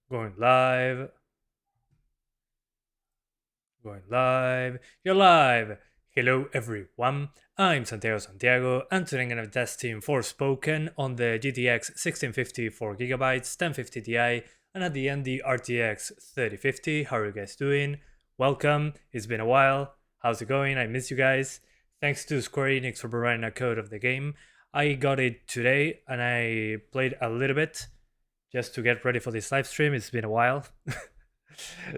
Going live. Going live. You're live. Hello everyone. I'm Santiago, and today I'm gonna be testing Forspoken on the GTX 1650 4GB, 1050 Ti, and at the end the RTX 3050. How are you guys doing? Welcome. It's been a while. How's it going? I miss you guys. Thanks to Square Enix for providing a code of the game. I got it today and I played a little bit just to get ready for this live stream. It's been a while.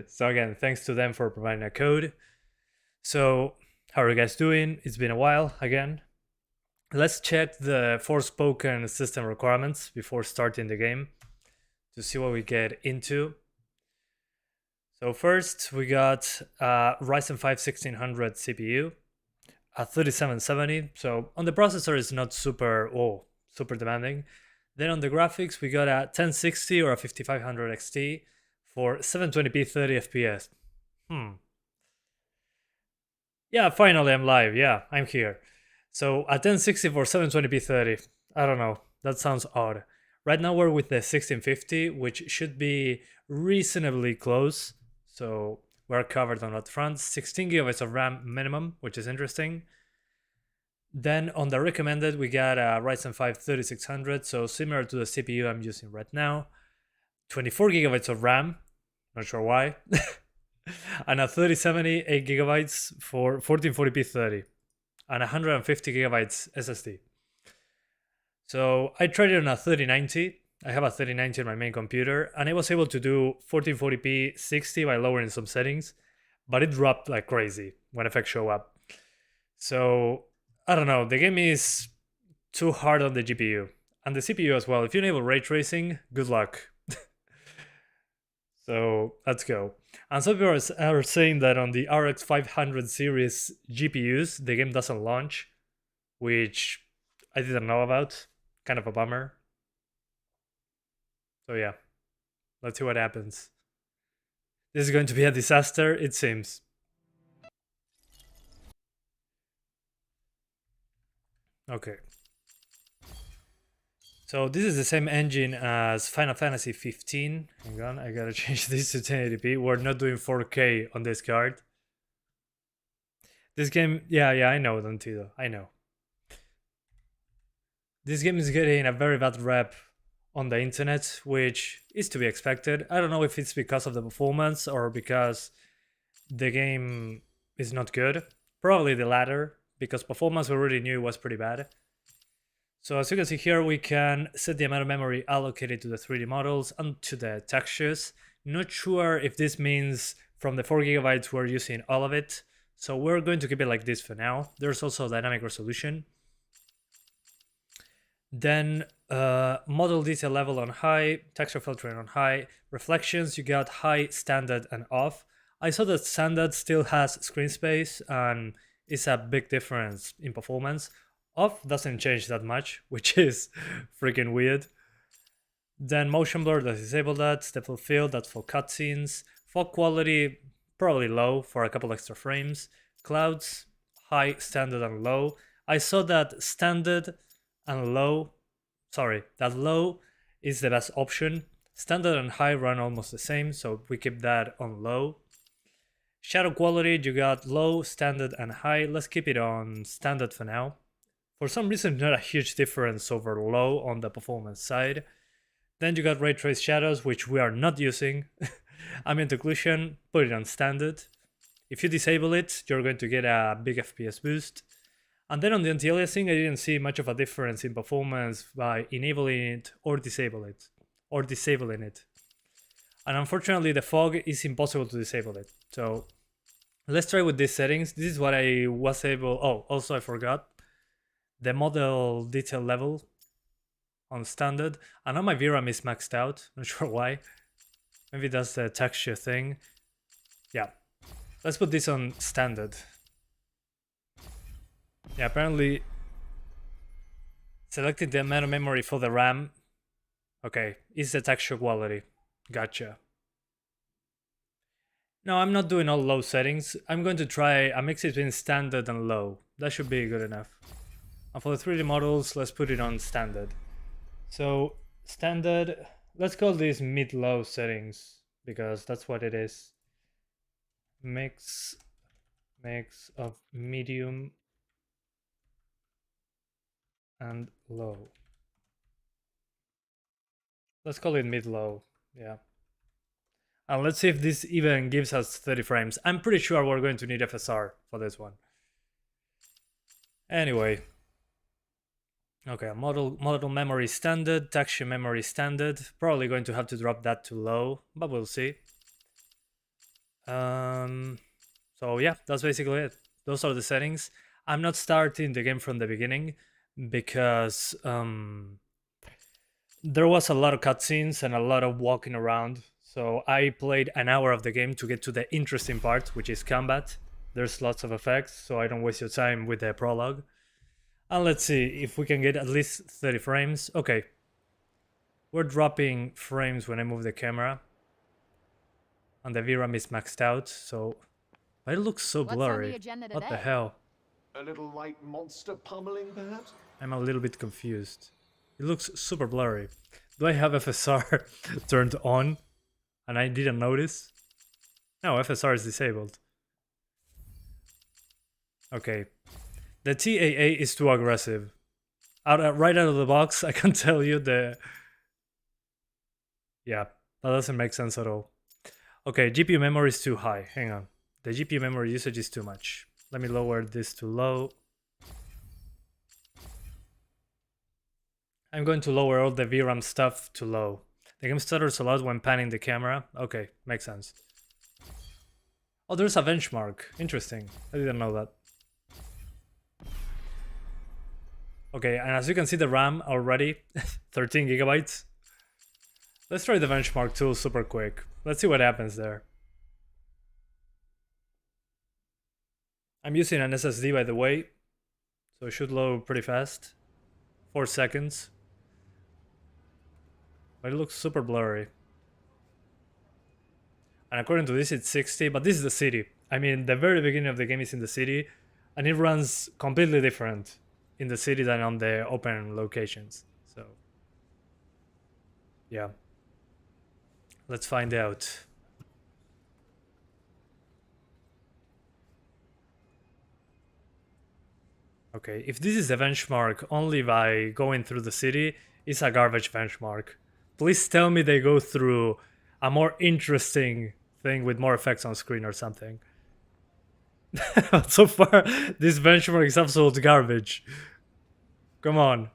So again, thanks to them for providing a code. So how are you guys doing? It's been a while again. Let's check the Forspoken system requirements before starting the game to see what we get into. So first we got Ryzen 5 1600 CPU, a 3770. So on the processor it's not super demanding. Then on the graphics we got a 1060 or a 5500 XT for 720p 30 FPS. Yeah, finally I'm live. Yeah, I'm here. So a 1060 for 720p 30. I don't know. That sounds odd. Right now we're with the 1650, which should be reasonably close. So we're covered on that front. 16 gigabytes of RAM minimum, which is interesting. Then on the recommended, we got a Ryzen 5 3600, so similar to the CPU I'm using right now. 24 gigabytes of RAM, not sure why. And a 3070 8 gigabytes for 1440p 30 and 150 gigabytes SSD. So I tried it on a 3090. I have a 3090 on my main computer and I was able to do 1440p 60 by lowering some settings, but it dropped like crazy when effects show up. So I don't know, the game is too hard on the GPU and the CPU as well. If you enable ray tracing, good luck. So let's go. And some people are saying that on the RX 500 series GPUs, the game doesn't launch, which I didn't know about. Kind of a bummer. So yeah, let's see what happens. This is going to be a disaster, it seems. Okay. So this is the same engine as Final Fantasy 15. Hang on, I gotta change this to 1080p. We're not doing 4K on this card. This game, yeah, I know, Dantido, I know. This game is getting a very bad rep on the internet, which is to be expected. I don't know if it's because of the performance or because the game is not good. Probably the latter, because performance we already knew was pretty bad. So as you can see here, we can set the amount of memory allocated to the 3D models and to the textures. Not sure if this means from the 4 gigabytes we're using all of it. So we're going to keep it like this for now. There's also dynamic resolution. Then model detail level on high, texture filtering on high, reflections you got high, standard, and off. I saw that standard still has screen space and it's a big difference in performance. Off doesn't change that much, which is freaking weird. Then motion blur, let's disable that. Depth of field, that's for cutscenes. Fog quality, probably low for a couple extra frames. Clouds, high, standard, and low. I saw that standard and low, that low is the best option. Standard and high run almost the same, so we keep that on low. Shadow quality, you got low, standard, and high. Let's keep it on standard for now. For some reason, not a huge difference over low on the performance side. Then you got ray trace shadows, which we are not using. Ambient occlusion, put it on standard. If you disable it, you're going to get a big FPS boost. And then on the anti-aliasing, I didn't see much of a difference in performance by enabling it or disabling it. And unfortunately, the fog is impossible to disable it. So let's try with these settings. This is what I was able. Oh, also I forgot. The model detail level on standard. I know my VRAM is maxed out, not sure why. Maybe that's the texture thing. Yeah, let's put this on standard. Yeah, apparently selecting the amount of memory for the RAM. Okay, is the texture quality. Gotcha. No, I'm not doing all low settings. I'm going to try a mix between standard and low. That should be good enough. And for the 3D models, let's put it on standard. So standard, let's call this mid-low settings because that's what it is. Mix of medium and low. Let's call it mid-low, yeah. And let's see if this even gives us 30 frames. I'm pretty sure we're going to need FSR for this one. Anyway. Okay, model memory standard, texture memory standard. Probably going to have to drop that to low, but we'll see. So yeah, that's basically it. Those are the settings. I'm not starting the game from the beginning because there was a lot of cutscenes and a lot of walking around. So I played an hour of the game to get to the interesting part, which is combat. There's lots of effects, so I don't waste your time with the prologue. And let's see if we can get at least 30 frames. Okay. We're dropping frames when I move the camera. And the VRAM is maxed out, so... But it looks so blurry. What the hell? A little light monster pummeling, perhaps? I'm a little bit confused. It looks super blurry. Do I have FSR turned on? And I didn't notice? No, FSR is disabled. Okay. The TAA is too aggressive. Right out of the box, I can tell you the... Yeah, that doesn't make sense at all. Okay, GPU memory is too high. Hang on. The GPU memory usage is too much. Let me lower this to low. I'm going to lower all the VRAM stuff to low. The game stutters a lot when panning the camera. Okay, makes sense. Oh, there's a benchmark. Interesting. I didn't know that. Okay, and as you can see the RAM already, 13 gigabytes. Let's try the benchmark tool super quick. Let's see what happens there. I'm using an SSD by the way, so it should load pretty fast. 4 seconds. But it looks super blurry. And according to this it's 60, but this is the city. I mean, the very beginning of the game is in the city, and it runs completely different in the city than on the open locations. So, yeah. Let's find out. Okay, if this is a benchmark only by going through the city, it's a garbage benchmark. Please tell me they go through a more interesting thing with more effects on screen or something. So far, this benchmark is absolute garbage. Come on.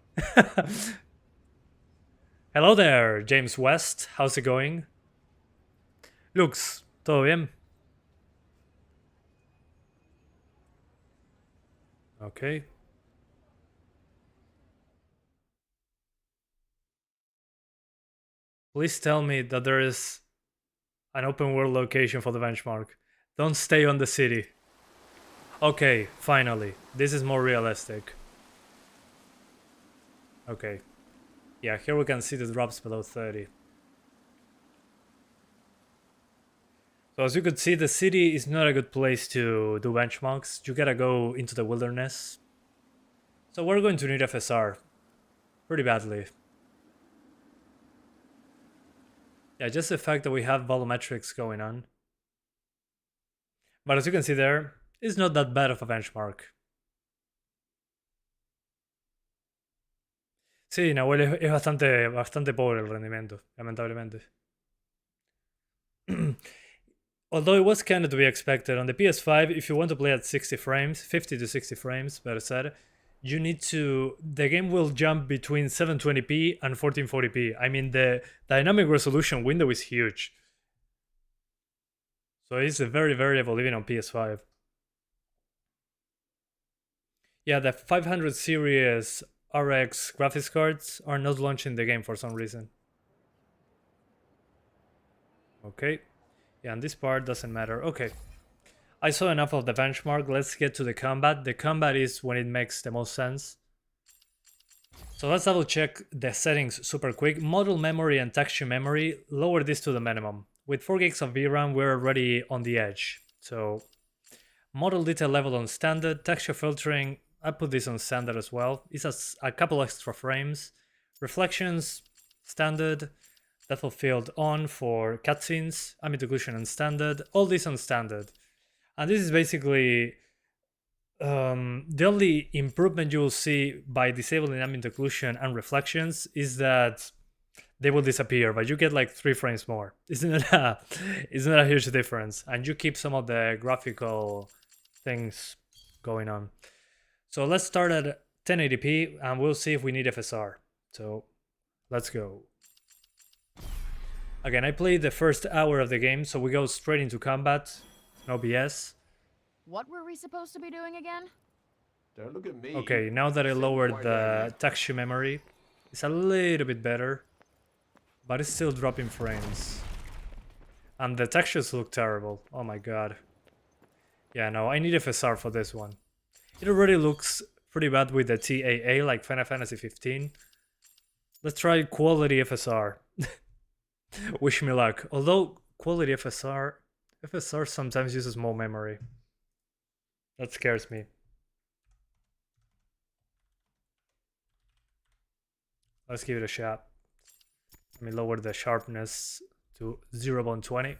Hello there, James West. How's it going? Lux, ¿todo bien? Okay. Please tell me that there is an open world location for the benchmark. Don't stay on the city. Okay, finally. This is more realistic. Okay. Yeah, here we can see the drops below 30. So as you could see, the city is not a good place to do benchmarks. You gotta go into the wilderness. So we're going to need FSR. Pretty badly. Yeah, just the fact that we have volumetrics going on. But as you can see there, it's not that bad of a benchmark. Sí, Nahuel es bastante pobre el rendimiento, lamentablemente. Although it was kind of to be expected. On the PS5, if you want to play at 60 frames, 50 to 60 frames, better said, you need to... The game will jump between 720p and 1440p. I mean, the dynamic resolution window is huge. So it's a very variable even on PS5. Yeah, the 500 series RX graphics cards are not launching the game for some reason. Okay. Yeah, and this part doesn't matter. Okay. I saw enough of the benchmark. Let's get to the combat. The combat is when it makes the most sense. So let's double check the settings super quick. Model memory and texture memory, lower this to the minimum. With 4 gigs of VRAM, we're already on the edge. So model detail level on standard, texture filtering, I put this on standard as well. It has a couple extra frames. Reflections, standard. Depth of field on for cutscenes, ambient occlusion on standard, all this on standard. And this is basically the only improvement you will see by disabling ambient occlusion and reflections is that they will disappear, but you get like 3 frames more. Isn't a huge difference, and you keep some of the graphical things going on. So let's start at 1080p and we'll see if we need FSR. So let's go. Again, I played the first hour of the game, so we go straight into combat, no BS. What were we supposed to be doing again? Don't look at me. Okay, now that I lowered the texture memory, it's a little bit better, but it's still dropping frames. And the textures look terrible. Oh my god. Yeah, no, I need FSR for this one. It already looks pretty bad with the TAA, like Final Fantasy 15. Let's try quality FSR. Wish me luck. Although quality FSR sometimes uses more memory. That scares me. Let's give it a shot. Let me lower the sharpness to 0.20.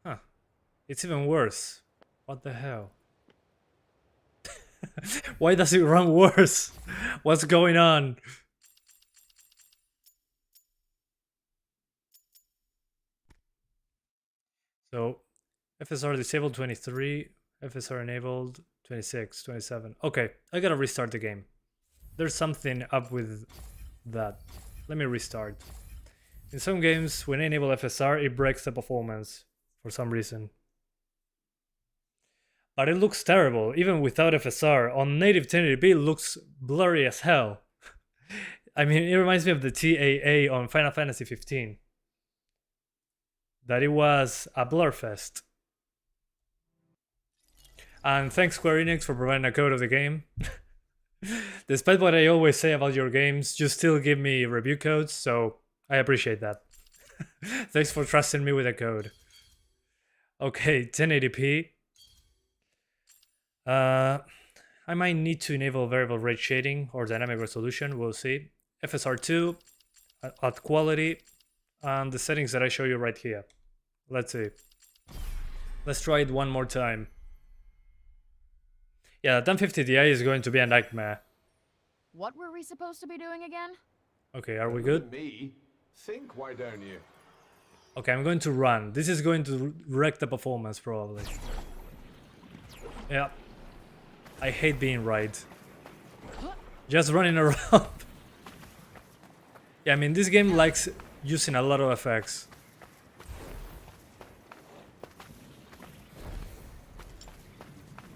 Huh. It's even worse. What the hell? Why does it run worse? What's going on? So, FSR disabled 23, FSR enabled 26, 27. Okay, I gotta restart the game. There's something up with that. Let me restart. In some games, when I enable FSR, it breaks the performance for some reason. But it looks terrible, even without FSR. On native 1080p, it looks blurry as hell. I mean, it reminds me of the TAA on Final Fantasy 15. That it was a blur fest. And thanks Square Enix for providing a code of the game. Despite what I always say about your games, you still give me review codes, so I appreciate that. Thanks for trusting me with a code. Okay, 1080p. I might need to enable variable rate shading or dynamic resolution, we'll see. FSR2 at quality, and the settings that I show you right here. Let's see. Let's try it one more time. Yeah, 1050 Ti is going to be a nightmare. What were we supposed to be doing again? Okay, are we Don't look good? at me. Think, why don't you? Okay, I'm going to run. This is going to wreck the performance, probably. Yeah. I hate being right. Just running around. Yeah, I mean, this game likes using a lot of effects.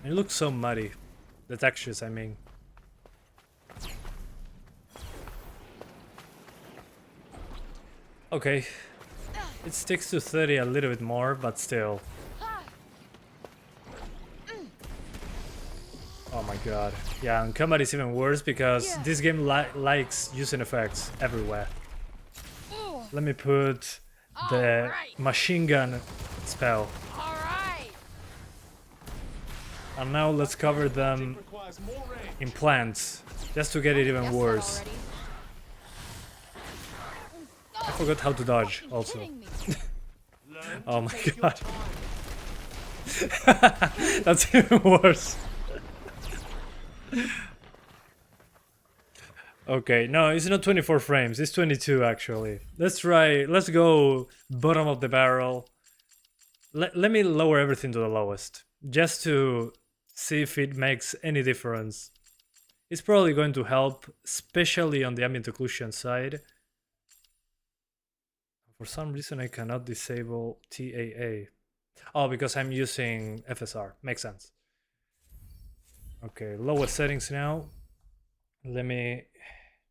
It looks so muddy. The textures, I mean. Okay. It sticks to 30 a little bit more, but still. Oh my god. Yeah, and combat is even worse because this game likes using effects everywhere. Let me put the machine gun spell. And now let's cover them in plants, just to get it even worse. I forgot how to dodge, also. Oh my god. That's even worse. Okay, no, it's not 24 frames, it's 22 actually. Let's go bottom of the barrel. Let me lower everything to the lowest, just to see if it makes any difference. It's probably going to help, especially on the ambient occlusion side. For some reason I cannot disable TAA. Oh, because I'm using FSR. Makes sense. Okay, lowest settings now. Let me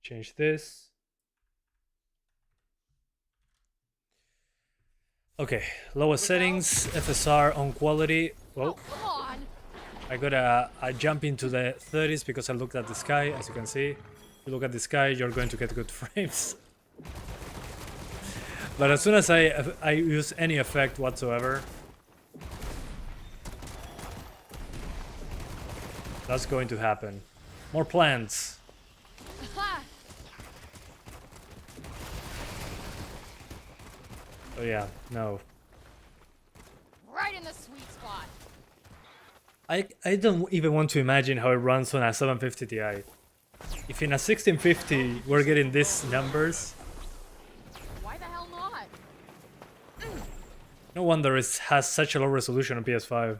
change this. Okay, lowest settings, FSR on quality. Well, I jump into the 30s because I looked at the sky. As you can see, if you look at the sky, you're going to get good frames. But as soon as I use any effect whatsoever, that's going to happen. More plants. Oh yeah, no. Right in the sweet spot. I don't even want to imagine how it runs on a 750 Ti. If in a 1650 we're getting these numbers, Why the hell not? no wonder it has such a low resolution on PS5.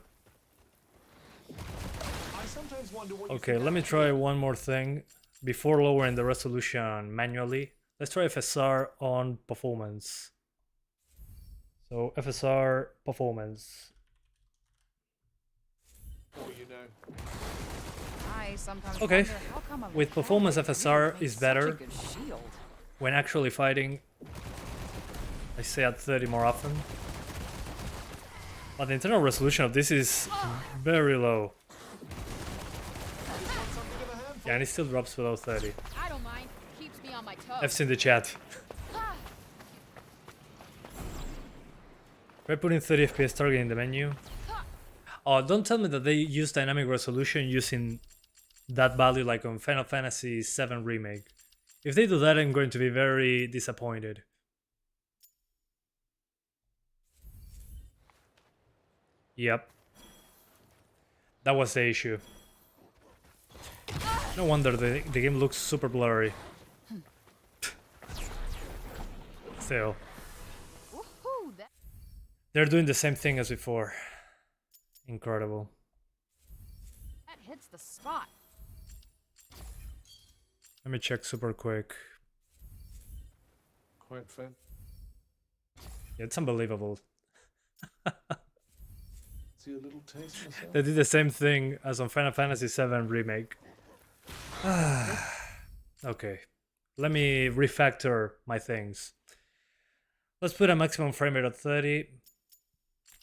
I sometimes wonder what you Okay, think let me out try here. one more thing before lowering the resolution manually. Let's try FSR on performance. So FSR performance. Or you know. I sometimes Okay, wonder how come a with performance mechanic FSR makes is such a better good shield. when actually fighting. I stay at 30 more often. But the internal resolution of this is very low. Yeah, and it still drops below 30. I don't mind. Keeps me on my toes. F's in the chat. Try putting 30 FPS target in the menu. Oh, don't tell me that they use dynamic resolution using that value like on Final Fantasy VII Remake. If they do that, I'm going to be very disappointed. Yep. That was the issue. No wonder the game looks super blurry. Still. Woohoo! They're doing the same thing as before. Incredible. That hits the spot. Let me check super quick. Quite fan. Yeah, it's unbelievable. See a little taste myself. They did the same thing as on Final Fantasy VII Remake. Okay, let me refactor my things. Let's put a maximum frame rate at 30.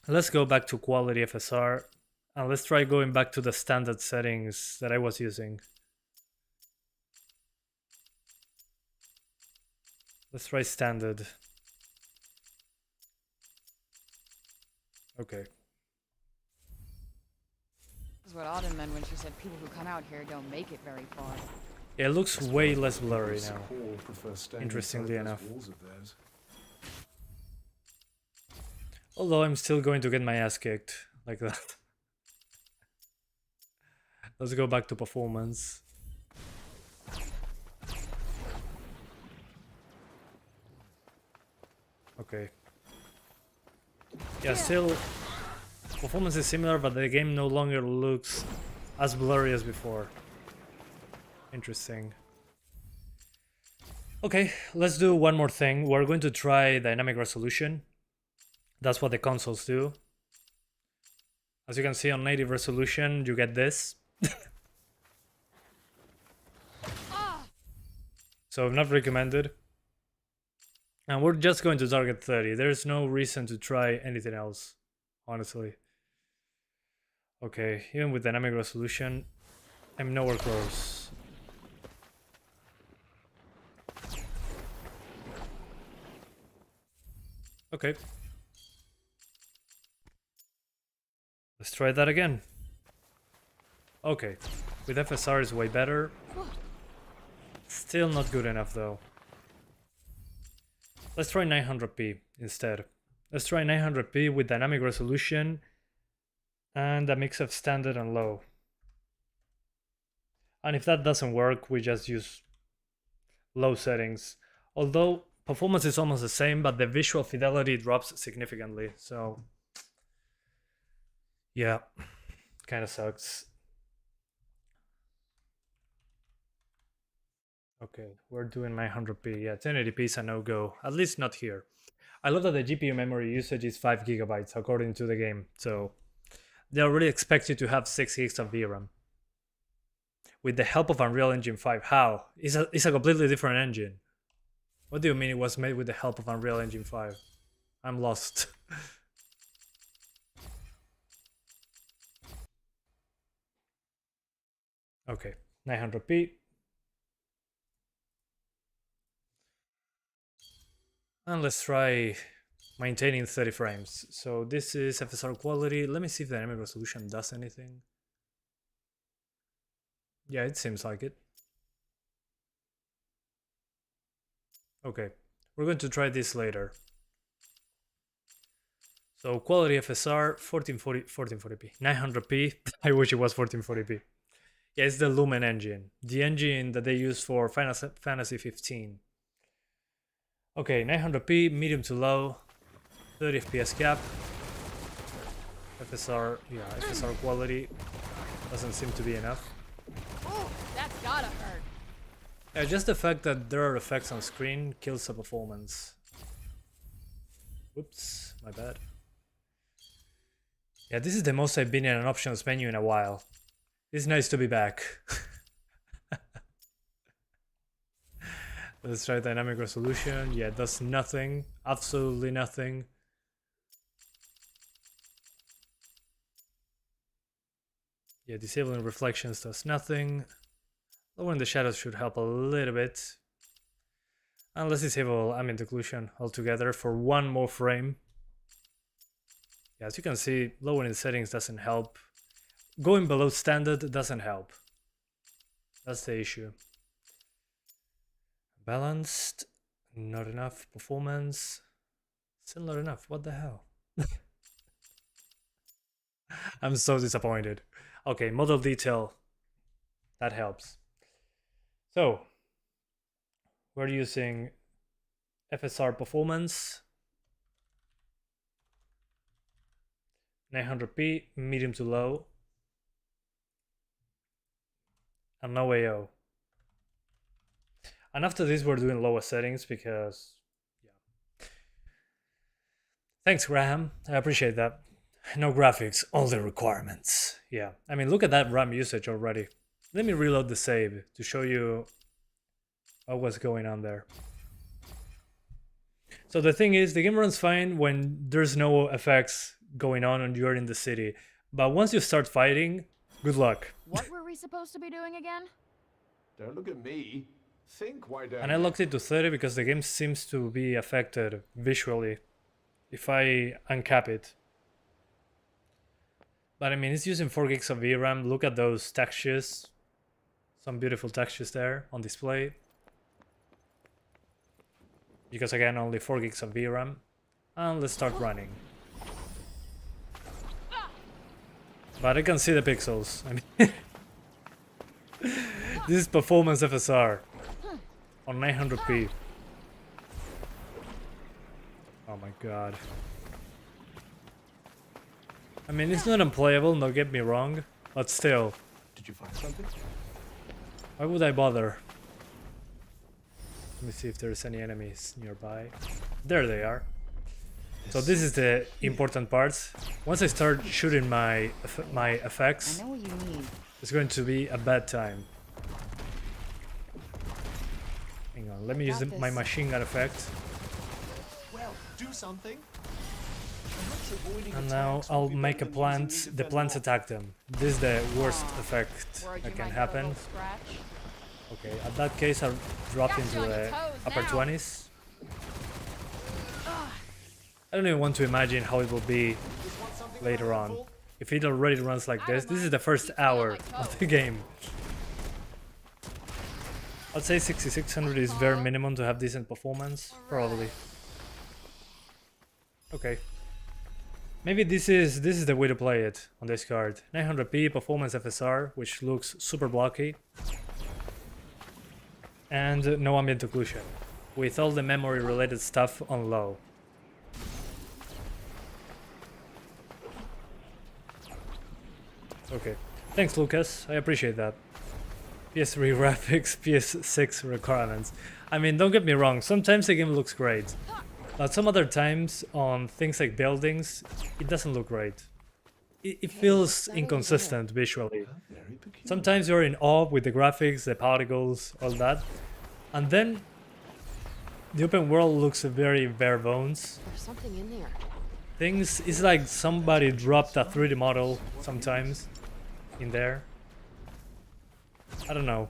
Let's go back to quality FSR. And let's try going back to the standard settings that I was using. Let's try standard. Okay. That's what Autumn meant when she said people who come out here don't make it very far. Yeah, it looks way less blurry now. All prefer staying Interestingly inside those enough. walls of theirs. Although I'm still going to get my ass kicked like that. Let's go back to performance. Okay. Yeah, still performance is similar, but the game no longer looks as blurry as before. Interesting. Okay, let's do one more thing. We're going to try dynamic resolution. That's what the consoles do. As you can see on native resolution, you get this. So not recommended. And we're just going to target 30. There's no reason to try anything else, honestly. Okay, even with dynamic resolution, I'm nowhere close. Okay. Let's try that again. Okay, with FSR is way better. Still not good enough though. Let's try 900p instead. Let's try 900p with dynamic resolution and a mix of standard and low. And if that doesn't work, we just use low settings. Although performance is almost the same, but the visual fidelity drops significantly. So yeah, kind of sucks. Okay, we're doing 900p. Yeah, 1080p is a no-go. At least not here. I love that the GPU memory usage is 5 gigabytes according to the game. So they already expect you to have 6 gigs of VRAM. With the help of Unreal Engine 5. How? It's a completely different engine. What do you mean it was made with the help of Unreal Engine 5? I'm lost. Okay, 900p. And let's try maintaining 30 frames. So this is FSR quality. Let me see if the dynamic resolution does anything. Yeah, it seems like it. Okay, we're going to try this later. So quality FSR 1440p, 900p. I wish it was 1440p. Yeah, it's the Lumen engine, the engine that they use for Final Fantasy 15. Okay, 900p, medium to low, 30 FPS cap. FSR, yeah, FSR quality doesn't seem to be enough. Oh, that's gotta hurt. Yeah, just the fact that there are effects on screen kills the performance. Whoops, my bad. Yeah, this is the most I've been in an options menu in a while. It's nice to be back. Let's try dynamic resolution. Yeah, it does nothing. Absolutely nothing. Yeah, disabling reflections does nothing. Lowering the shadows should help a little bit. And let's disable ambient occlusion altogether for one more frame. Yeah, as you can see, lowering the settings doesn't help. Going below standard doesn't help. That's the issue. Balanced, not enough. Performance, still not enough. What the hell? I'm so disappointed. Okay, model detail, that helps. So, we're using FSR performance, 900p, medium to low, and no AO. And after this, we're doing lower settings because, yeah. Thanks, Graham. I appreciate that. No graphics, all the requirements. Yeah, I mean, look at that RAM usage already. Let me reload the save to show you what was going on there. So the thing is, the game runs fine when there's no effects going on and you're in the city. But once you start fighting, good luck. What were we supposed to be doing again? Don't look at me. Think, why don't And I locked it to 30 because the game seems to be affected visually if I uncap it. But I mean, it's using 4 gigs of VRAM. Look at those textures. Some beautiful textures there on display. Because again, only 4 gigs of VRAM. And let's start running. But I can see the pixels. I mean, this is performance FSR on 900p. Oh my god. I mean, it's not unplayable, don't get me wrong, but still. Did you find something? Why would I bother? Let me see if there's any enemies nearby. There they are. So this is the important part. Once I start shooting my effects, I know what you need. it's going to be a bad time. Hang on, let me use my machine gun effect. Well, do something. And now I'll make a plant. The plants attack them. This is the worst effect Worried that you can might get a happen. little scratch? Okay, at that case I'll drop Got into you on the your toes upper now. 20s. I don't even want to imagine how it will be later on. If it already runs like this, this is the first hour of the game. I'd say 6600 is bare minimum to have decent performance, probably. Okay. Maybe this is the way to play it on this card. 900p performance FSR, which looks super blocky. And no ambient occlusion, with all the memory related stuff on low. Okay, thanks Lucas, I appreciate that. PS3 graphics, PS6 requirements. I mean, don't get me wrong, sometimes the game looks great. But some other times, on things like buildings, it doesn't look great. It feels inconsistent visually. Sometimes you're in awe with the graphics, the particles, all that. And then, the open world looks very bare bones. There's something in there. Things, it's like somebody dropped a 3D model sometimes in there. I don't know.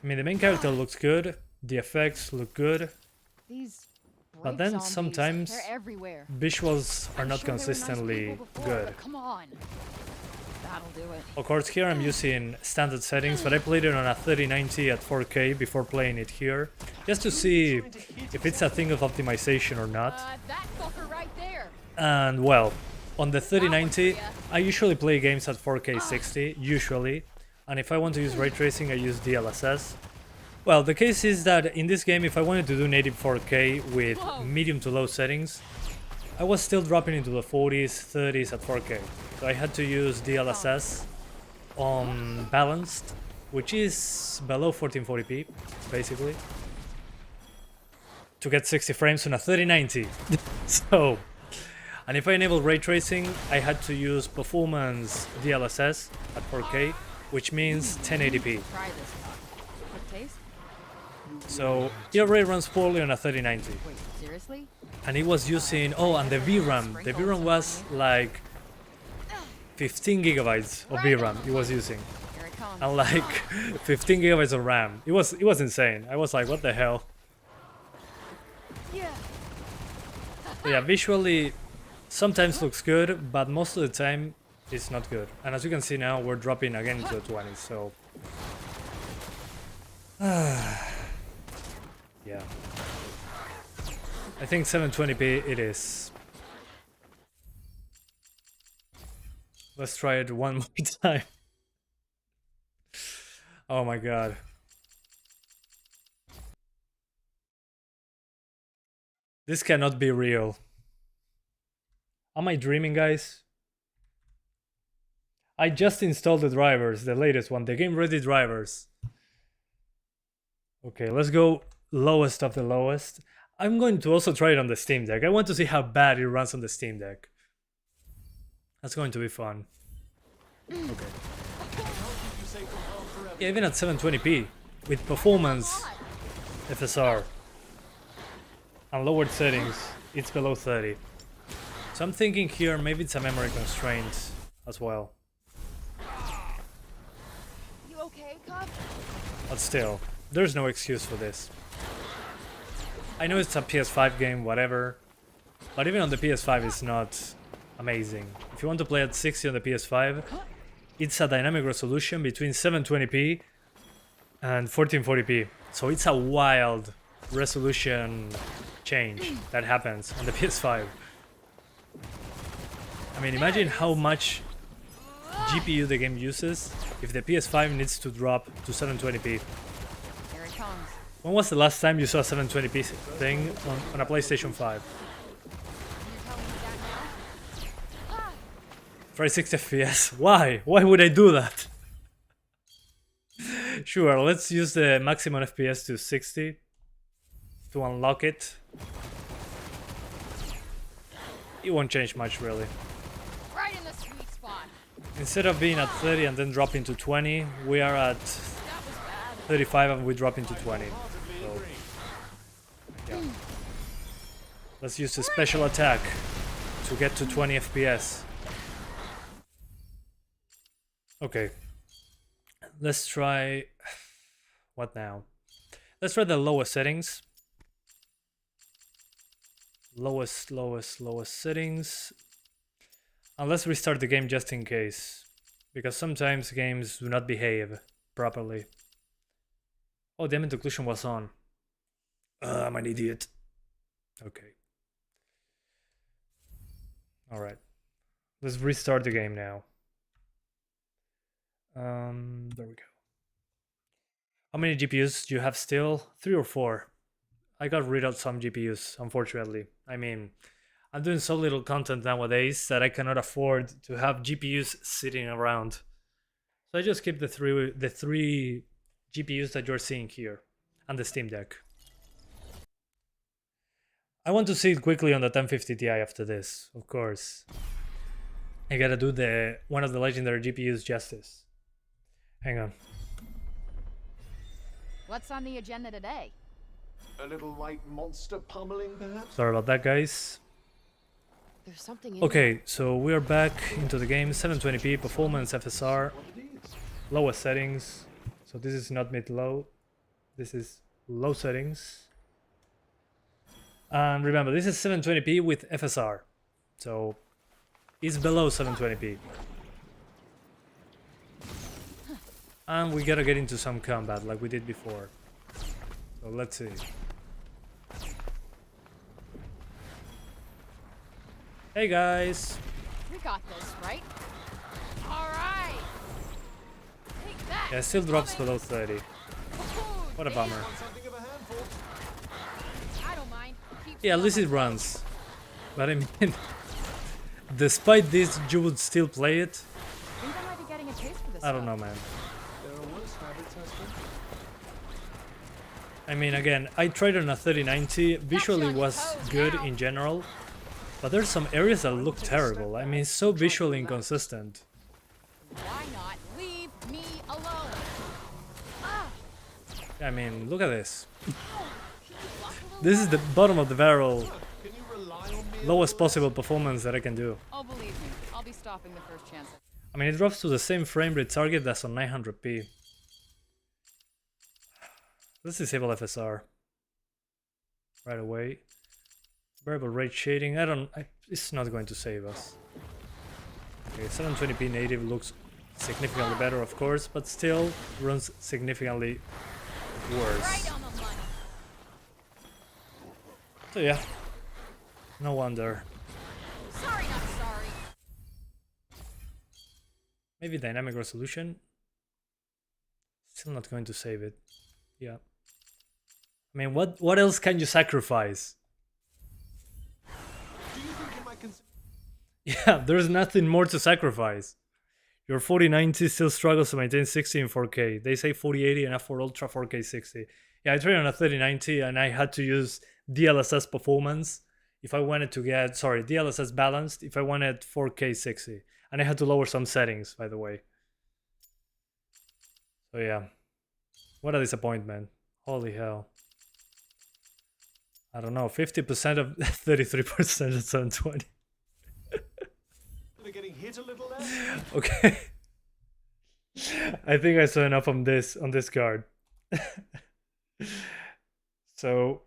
I mean, the main character looks good, the effects look good, These but brake then zombies, sometimes they're everywhere. visuals are I'm not sure there were nice consistently people before, good. but come on. That'll do it. Of course, here I'm using standard settings, but I played it on a 3090 at 4K before playing it here, just to see if it's a thing of optimization or not. That fucker right there. And well, on the 3090, I usually play games at 4K 60, usually, and if I want to use ray tracing, I use DLSS. Well, the case is that in this game, if I wanted to do native 4K with medium to low settings, I was still dropping into the 40s, 30s at 4K. So I had to use DLSS on balanced, which is below 1440p, basically, to get 60 frames on a 3090. So, and if I enable ray tracing, I had to use performance DLSS at 4K, which means 1080p. Try this. Quick taste. So it already runs poorly on a 3090. Wait, seriously? And it was using, oh, and the VRAM. The VRAM was like 15 gigabytes of VRAM it was using. Here it comes. And like 15 gigabytes of RAM. It was insane. I was like, what the hell? Yeah. But yeah, visually sometimes looks good, but most of the time it's not good. And as you can see now, we're dropping again into the 20s, so yeah. I think 720p it is. Let's try it one more time. Oh my god. This cannot be real. Am I dreaming, guys? I just installed the drivers, the latest one, the game ready drivers. Okay, let's go lowest of the lowest. I'm going to also try it on the Steam Deck. I want to see how bad it runs on the Steam Deck. That's going to be fun. Okay. Yeah, even at 720p, with performance, FSR, and lowered settings, it's below 30. So I'm thinking here maybe it's a memory constraint as well. You okay, Cub? But still, there's no excuse for this. I know it's a PS5 game, whatever, but even on the PS5 it's not amazing. If you want to play at 60 on the PS5, it's a dynamic resolution between 720p and 1440p. So it's a wild resolution change that happens on the PS5. I mean, imagine how much GPU the game uses if the PS5 needs to drop to 720p. Here it comes. When was the last time you saw a 720p thing on a PlayStation 5? You're telling me that now? Try 60 FPS. Why? Why would I do that? Sure, let's use the maximum FPS to 60 to unlock it. It won't change much, really. Right in the sweet spot. Instead of being at 30 and then dropping to 20, we are at That was bad. 35 and we drop into 20. So, yeah. Let's use the special attack to get to 20 FPS. Okay. Let's try... What now? Let's try the lowest settings. Lowest settings. And let's restart the game just in case. Because sometimes games do not behave properly. Oh, the ambient occlusion was on. I'm an idiot. Okay. Alright. Let's restart the game now. There we go. How many GPUs do you have still? 3 or 4? I got rid of some GPUs, unfortunately. I mean, I'm doing so little content nowadays that I cannot afford to have GPUs sitting around. So I just keep the three GPUs that you're seeing here, and the Steam Deck. I want to see it quickly on the 1050 Ti after this, of course. I gotta do one of the legendary GPUs justice. Hang on. What's on the agenda today? A little light monster pummeling, perhaps? Sorry about that, guys. There's something in Okay, so we are back into the game. 720p, performance, FSR, lowest settings. So this is not mid-low. This is low settings. And remember, this is 720p with FSR. So it's below 720p. And we gotta get into some combat like we did before. So let's see. Hey guys! We got this, right? All right. Take that. Yeah, it still drops below 30. What a bummer. Something of a handful. I don't mind. Keep Yeah, at least it runs. But I mean, despite this, you would still play it? I think I might be getting a taste for this. I don't know, man. There are worse habits, Hester. I mean, again, I tried on a 3090. Visually on your was toes good now. in general. But there's some areas that look terrible. I mean, so visually inconsistent. Why not leave me alone? Ah, I mean, look at this. This is the bottom of the barrel, Can you rely on me? lowest possible performance that I can do. oh, believe me, I'll be stopping the first chance. I mean, it drops to the same frame rate target that's on 900p. Let's disable FSR right away. Variable rate shading. It's not going to save us. Okay, 720p native looks significantly better, of course, but still runs significantly worse. Right on the money. So yeah, no wonder. Sorry, not sorry. Maybe dynamic resolution. Still not going to save it. Yeah. I mean, what else can you sacrifice? Do you think you might consider? Yeah, there's nothing more to sacrifice. Your 4090 still struggles to maintain 60 in 4K. They say 4080 enough for Ultra 4K 60. Yeah, I tried on a 3090 and I had to use DLSS performance if I wanted to get, sorry, DLSS balanced if I wanted 4K 60. And I had to lower some settings, by the way. So yeah, what a disappointment. Holy hell. I don't know, 50% of 33% at 720. They're getting hit a little there. Okay. I think I saw enough on this card. So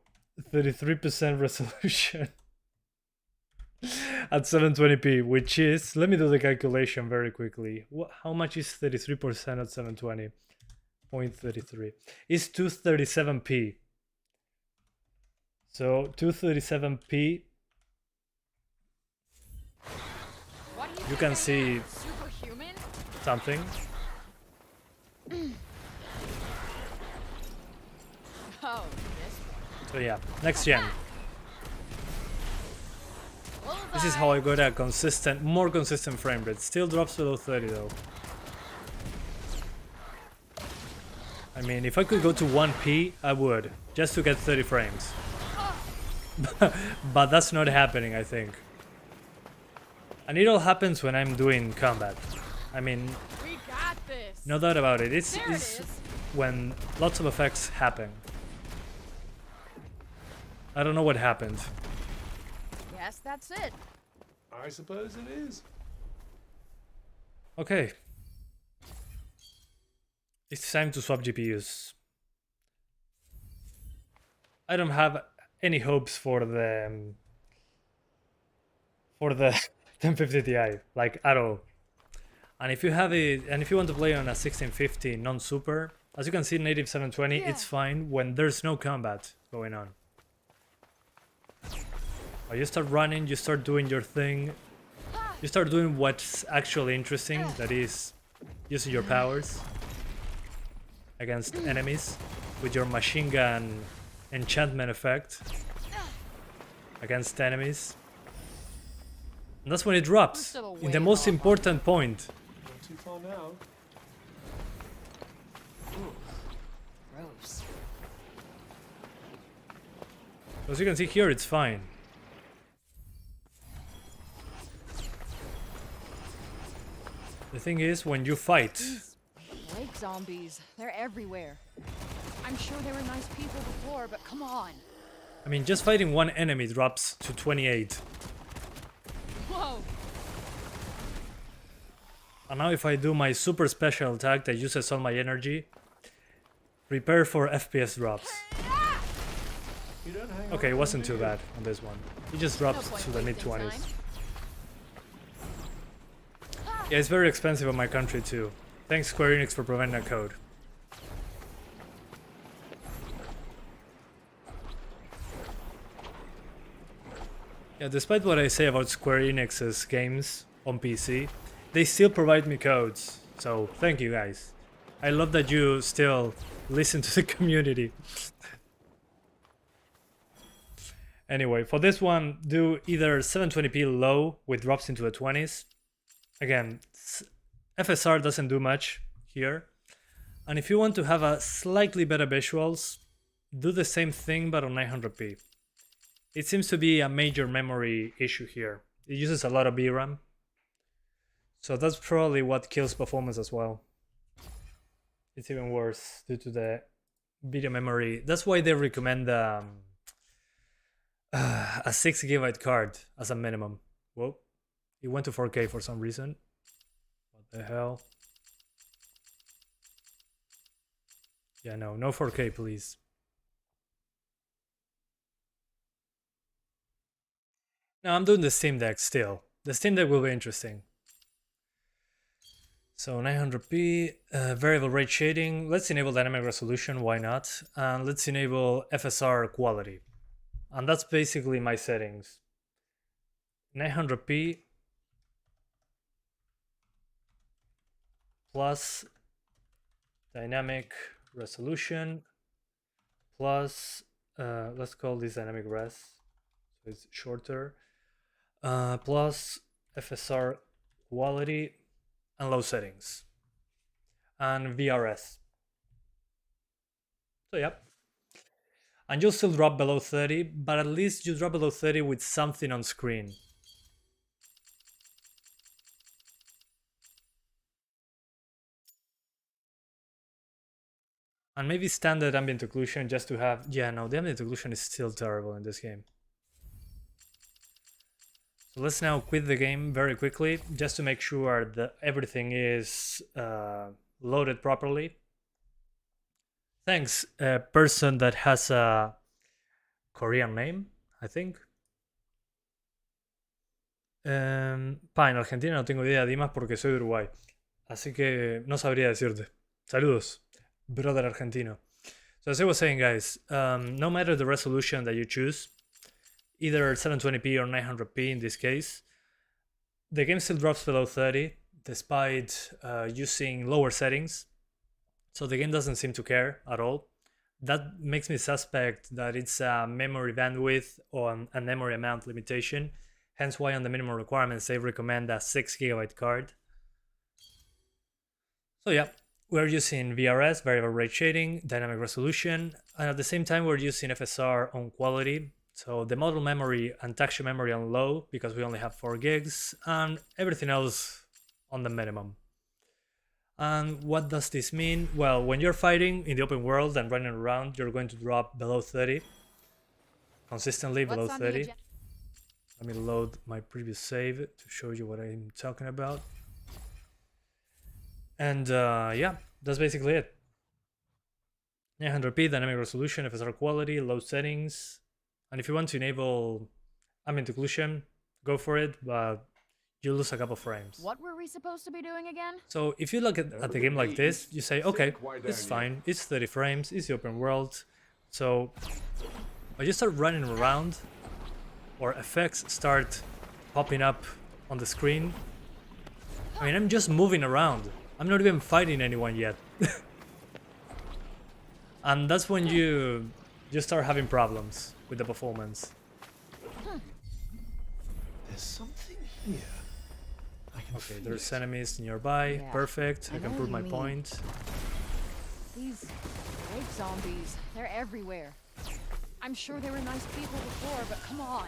33% resolution at 720p, which is, let me do the calculation very quickly. How much is 33% at 720? 0.33. It's 237p. So 237p. What do You think can I see am, superhuman? something. Oh, this So yeah, next gen. one. This is how I got a more consistent frame rate. Still drops below 30 though. I mean, if I could go to 1p, I would, just to get 30 frames. But that's not happening, I think. And it all happens when I'm doing combat. I mean, We got this. no doubt about it. It's There it is. when lots of effects happen. I don't know what happened. Yes, that's it. I suppose it is. Okay. It's time to swap GPUs. I don't have any hopes for the 1050 Ti, like at all. And if you have it, and if you want to play on a 1650 non-super, as you can see, native 720, Yeah. it's fine when there's no combat going on. Or you start running, you start doing your thing, you start doing what's actually interesting, that is using your powers against enemies with your machine gun enchantment effect against enemies. And that's when it drops, still a in the ways most off. important point. Not too far now. Gross. As you can see here, it's fine. The thing is, when you fight, Lake zombies. They're everywhere. I'm sure they were nice people before, but come on. I mean, just fighting one enemy drops to 28. Whoa. And now if I do my super special attack that uses all my energy, prepare for FPS drops. You don't hang Okay, it around, wasn't do too you? bad on this one. It just No drops point to the wasting mid-20s. time. Yeah, it's very expensive in my country too. Thanks Square Enix for providing that code. Yeah, despite what I say about Square Enix's games on PC, they still provide me codes. So thank you guys. I love that you still listen to the community. Anyway, for this one, do either 720p low with drops into the 20s. Again, FSR doesn't do much here. And if you want to have a slightly better visuals, do the same thing but on 900p. It seems to be a major memory issue here. It uses a lot of VRAM. So that's probably what kills performance as well. It's even worse due to the video memory. That's why they recommend a 6GB card as a minimum. Whoa, it went to 4K for some reason. What the hell? Yeah, no 4K please. Now I'm doing the Steam Deck still. The Steam Deck will be interesting. So 900p, variable rate shading. Let's enable dynamic resolution, why not? And let's enable FSR quality. And that's basically my settings. 900p plus dynamic resolution plus, let's call this dynamic res, so it's shorter, plus FSR quality and low settings and VRS. So yeah, and you'll still drop below 30, but at least you drop below 30 with something on screen. And maybe standard ambient occlusion just to have... Yeah, no, the ambient occlusion is still terrible in this game. So let's now quit the game very quickly, just to make sure that everything is loaded properly. Thanks, person that has a Korean name, I think. En Argentina no tengo idea, Dimas, porque soy de Uruguay. Así que no sabría decirte. Saludos, brother argentino. So as I was saying, guys, no matter the resolution that you choose, either 720p or 900p in this case, the game still drops below 30 despite using lower settings. So the game doesn't seem to care at all. That makes me suspect that it's a memory bandwidth or a memory amount limitation. Hence why on the minimum requirements they recommend a 6GB card. So yeah, we're using VRS, variable rate shading, dynamic resolution, and at the same time we're using FSR on quality. So the model memory and texture memory on low because we only have 4 gigs and everything else on the minimum. And what does this mean? Well, when you're fighting in the open world and running around, you're going to drop below 30. Consistently below 30. Let me load my previous save to show you what I'm talking about. And yeah, that's basically it. 900p dynamic resolution, FSR quality, low settings. And if you want to enable ambient occlusion, go for it, but you lose a couple frames. What were we supposed to be doing again? So if you look at the game like this, you say, okay, it's fine, it's 30 frames, it's the open world. So when you start running around, or effects start popping up on the screen, I mean, I'm just moving around. I'm not even fighting anyone yet. And that's when you start having problems with the performance. There's something here. Okay, there's enemies nearby. Yeah, Perfect. I I can know prove my what you mean. point. These fake zombies, they're everywhere. I'm sure they were nice people before, but come on.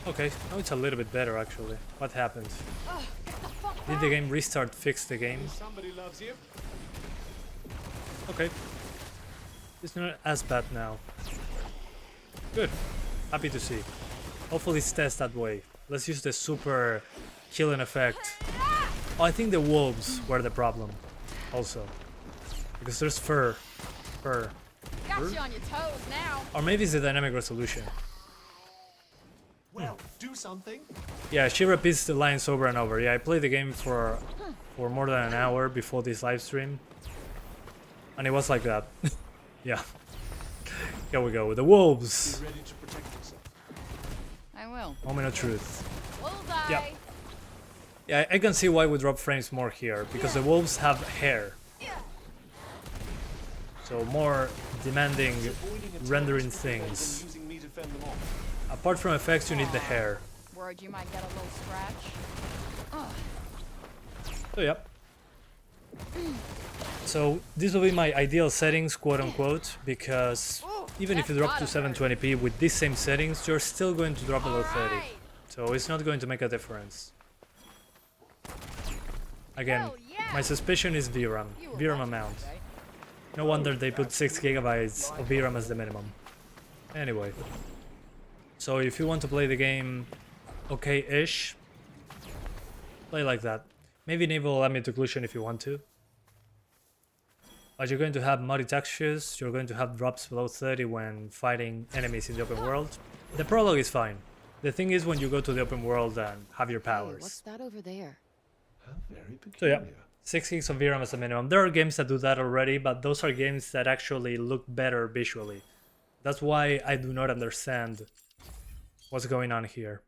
Okay, now it's a little bit better actually. What happened? Ugh, get the fuck Did the game restart, fix the game? Somebody loves you. Okay. It's not as bad now. Good. Happy to see. Hopefully it stays that way. Let's use the super killing effect. Oh, I think the wolves were the problem also. Because there's fur. Got you on your toes now. Or maybe it's the dynamic resolution. Well, do something. Yeah, she repeats the lines over and over. Yeah, I played the game for for more than an hour before this live stream. And it was like that. Yeah. Here we go. The wolves. Be ready to protect yourself. I will. Moment of truth. Bullseye. Yep. Yeah, I can see why we drop frames more here, because the wolves have hair. So more demanding rendering things. Using me to fend them off. Apart from effects, you need the hair. Worried you might get a little scratch. So yeah. So this will be my ideal settings, quote unquote, because even if you drop to 720p with these same settings, you're still going to drop below 30. So it's not going to make a difference. Again, my suspicion is VRAM. VRAM amount. No wonder they put 6 gigabytes of VRAM as the minimum. Anyway. So if you want to play the game okay-ish, play like that. Maybe enable ambient occlusion if you want to. But you're going to have muddy textures, you're going to have drops below 30 when fighting enemies in the open world. The prologue is fine. The thing is when you go to the open world and have your powers. What's that over there? Very So yeah, peculiar. 6 gigs of VRAM as a minimum. There are games that do that already, but those are games that actually look better visually. That's why I do not understand what's going on here.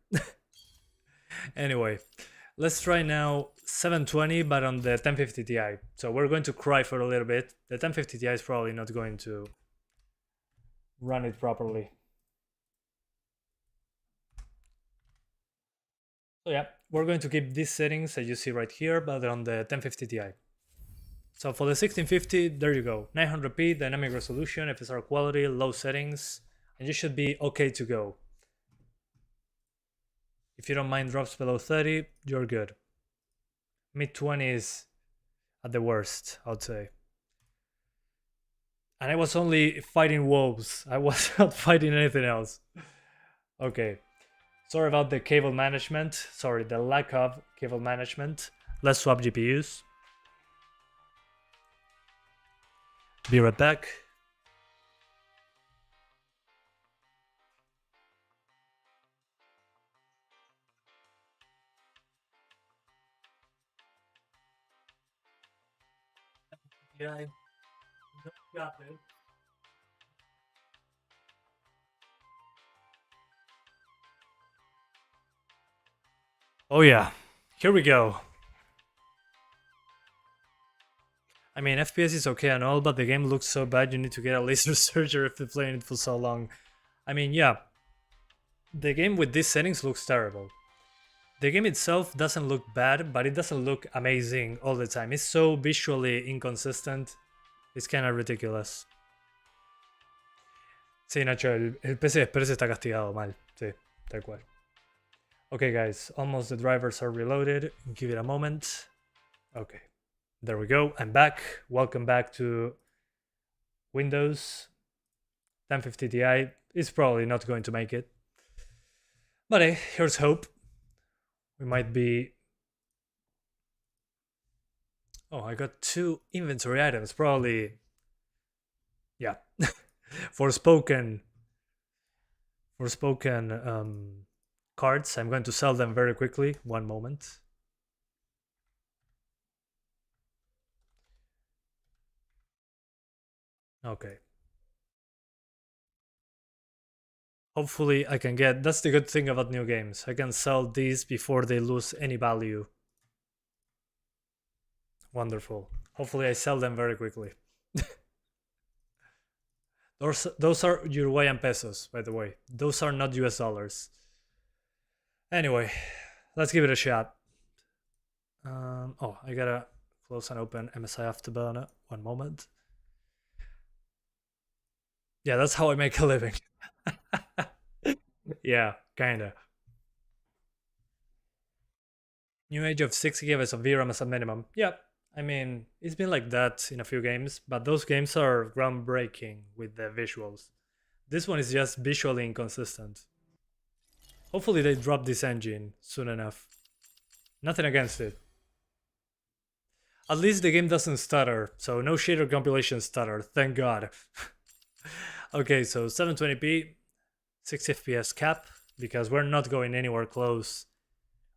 Anyway, let's try now 720 but on the 1050 Ti. So we're going to cry for a little bit. The 1050 Ti is probably not going to run it properly. So yeah, we're going to keep these settings that you see right here, but on the 1050 Ti. So for the 1650, there you go. 900p, dynamic resolution, FSR quality, low settings, and you should be okay to go. If you don't mind drops below 30, you're good. Mid-20s at the worst, I would say. And I was only fighting wolves. I was not fighting anything else. Okay. Sorry about the cable management. Sorry, the lack of cable management. Let's swap GPUs. Be right back. Yeah, I got it. Oh yeah, here we go. I mean, FPS is okay and all, but the game looks so bad you need to get a laser surgery if you're playing it for so long. I mean, yeah, the game with these settings looks terrible. The game itself doesn't look bad, but it doesn't look amazing all the time. It's so visually inconsistent. It's kind of ridiculous. Sí, Nacho, el PC Express está castigado mal. Sí, tal cual. Okay, guys, almost the drivers are reloaded. Give it a moment. Okay, there we go. I'm back. Welcome back to Windows. 1050 Ti is probably not going to make it. But hey, here's hope. We might be... Oh, I got 2 inventory items. Probably... Yeah. Forspoken cards. I'm going to sell them very quickly. One moment. Okay. Hopefully I can get... That's the good thing about new games. I can sell these before they lose any value. Wonderful. Hopefully I sell them very quickly. Those are Uruguayan pesos, by the way. Those are not US dollars. Anyway, let's give it a shot. Oh, I gotta close and open MSI Afterburner. One moment. Yeah, that's how I make a living. Yeah, kinda. New age of 6 GB of VRAM as a minimum. Yeah, I mean, it's been like that in a few games, but those games are groundbreaking with the visuals. This one is just visually inconsistent. Hopefully they drop this engine soon enough. Nothing against it. At least the game doesn't stutter, so no shader compilation stutter, thank god. Okay, so 720p, 60 FPS cap, because we're not going anywhere close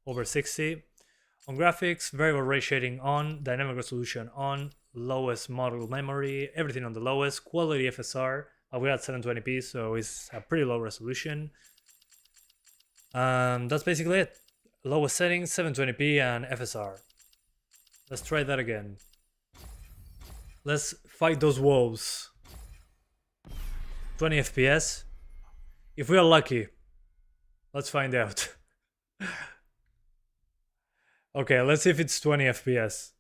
over 60. On graphics, variable ray shading on, dynamic resolution on, lowest model memory, everything on the lowest, quality FSR. We're at 720p, so it's a pretty low resolution. That's basically it. Lowest settings, 720p and FSR. Let's try that again. Let's fight those wolves. 20 FPS. If we are lucky. Let's find out. Okay, let's see if it's 20 FPS.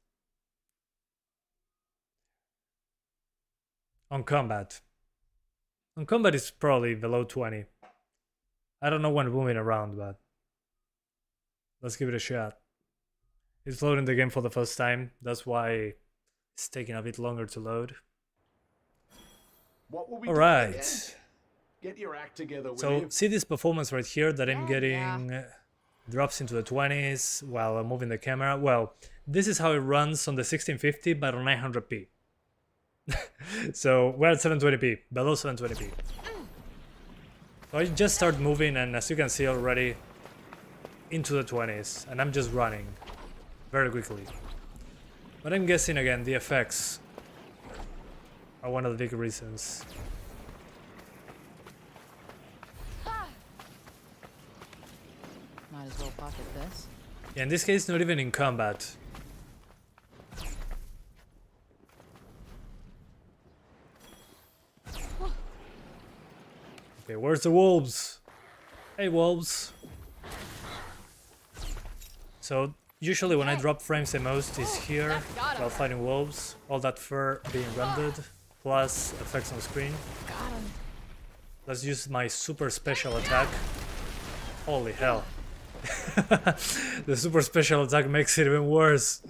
On combat. On combat it's probably below 20. I don't know when moving around, but let's give it a shot. It's loading the game for the first time. That's why it's taking a bit longer to load. What will we Alright. do at the end? Get your act together, will So you? see this performance right here that I'm Yeah, getting drops into the 20s while I'm moving the camera. Well, this is how it runs on the 1650 but on 900p. So we're at 720p, below 720p. So I just start moving and as you can see already into the 20s and I'm just running very quickly. But I'm guessing again the effects are one of the big reasons. Might as well pocket this. Yeah, in this case not even in combat. Okay, where's the wolves? Hey wolves. So usually when I drop frames the most is here while fighting wolves. All that fur being rendered, plus effects on screen. Got him. Let's use my super special attack. Holy hell. The super special attack makes it even worse.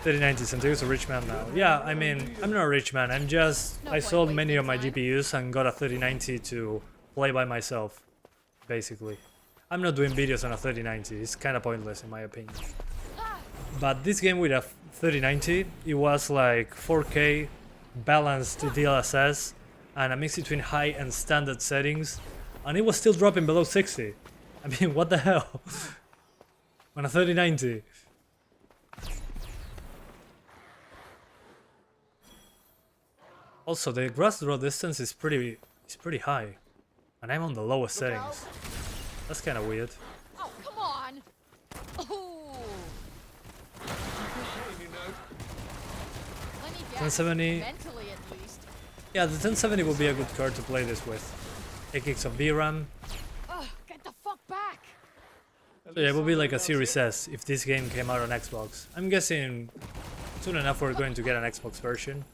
$30.90 Santiago's a rich man now. Yeah, I mean, I'm not a rich man. I'm just... I sold many of my GPUs and got a 3090 to play by myself, basically. I'm not doing videos on a 3090. It's kind of pointless in my opinion. But this game with a 3090, it was like 4K, balanced DLSS, and a mix between high and standard settings, and it was still dropping below 60. I mean, what the hell? On a 3090. Also, the grass draw distance is pretty high, and I'm on the lowest settings. That's kind of weird. Oh, come on! Oh! Let me guess. 1070. Mentally, at least. Yeah, the 1070 will be a good card to play this with. 8 gigs of VRAM. Ugh, get the fuck back! So yeah, it will be like a Series S if this game came out on Xbox. I'm guessing soon enough we're going to get an Xbox version.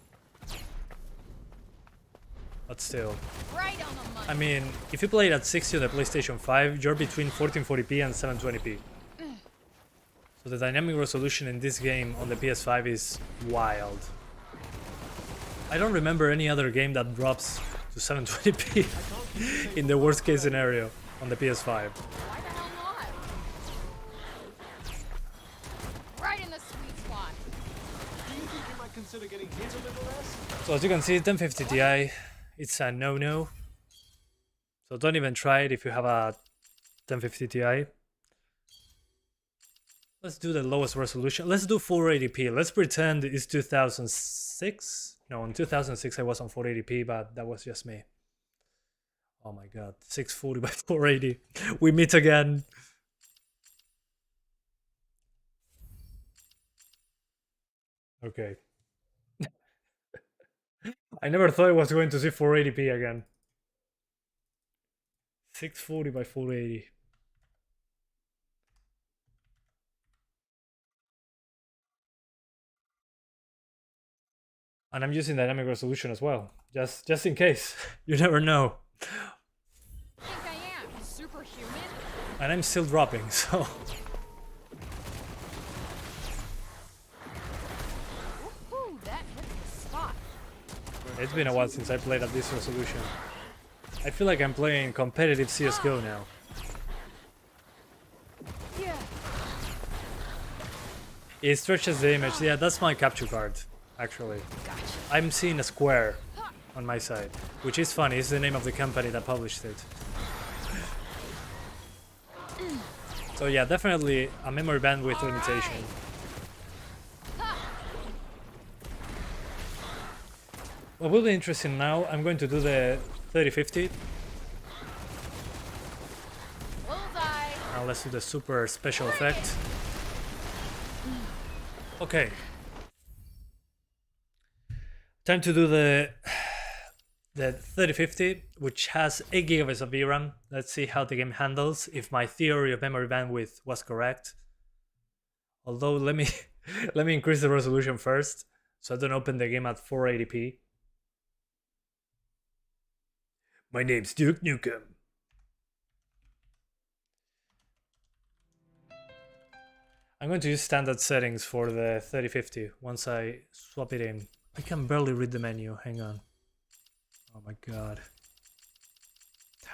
But still. Right on the money. I mean, if you play it at 60 on the PlayStation 5, you're between 1440p and 720p. So the dynamic resolution in this game on the PS5 is wild. I don't remember any other game that drops to 720p in the worst case scenario on the PS5. Why the hell not? Right in the sweet spot. Do you think you might consider getting hit a little less? So as you can see, 1050 Ti, it's a no-no. So don't even try it if you have a 1050 Ti. Let's do the lowest resolution. Let's do 480p. Let's pretend it's 2006. No, in 2006 I was on 480p, but that was just me. Oh my god, 640 by 480. We meet again. Okay. I never thought I was going to see 480p again. 640 by 480. And I'm using dynamic resolution as well, just in case. You never know. I think I am. Superhuman? And I'm still dropping, so... Woohoo, that hit the spot. It's been a while since I played at this resolution. I feel like I'm playing competitive CSGO now. Yeah. It stretches the image. Yeah, that's my capture card, actually. Gotcha. I'm seeing a square on my side, which is funny. It's the name of the company that published it. So yeah, definitely a memory bandwidth limitation. What will be interesting now, I'm going to do the 3050. Bullseye. Now let's do the super special effect. Okay. Time to do the 3050, which has 8 GB of VRAM. Let's see how the game handles if my theory of memory bandwidth was correct. Although let me let me increase the resolution first so I don't open the game at 480p. My name's Duke Nukem. I'm going to use standard settings for the 3050 once I swap it in. I can barely read the menu, hang on. Oh my god.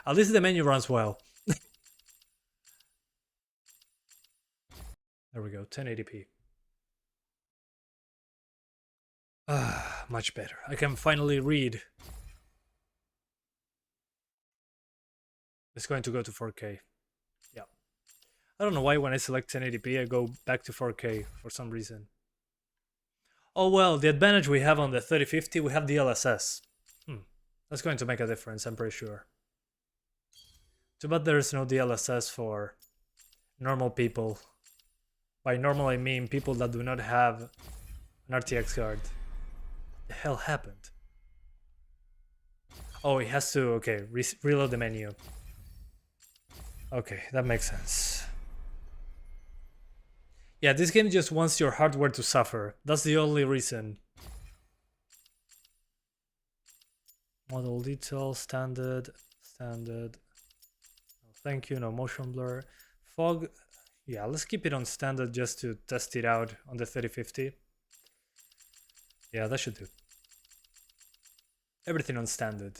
At least the menu runs well. There we go, 1080p. Ah, much better. I can finally read. It's going to go to 4K. Yeah. I don't know why when I select 1080p I go back to 4K for some reason. Oh well, the advantage we have on the 3050, we have DLSS. That's going to make a difference, I'm pretty sure. Too bad there's no DLSS for normal people. By normal I mean people that do not have an RTX card. What the hell happened? Oh, it has to, okay, reload the menu. Okay, that makes sense. Yeah, this game just wants your hardware to suffer. That's the only reason. Model detail, standard. No, thank you, no motion blur. Fog, yeah, let's keep it on standard just to test it out on the 3050. Yeah, that should do. Everything on standard.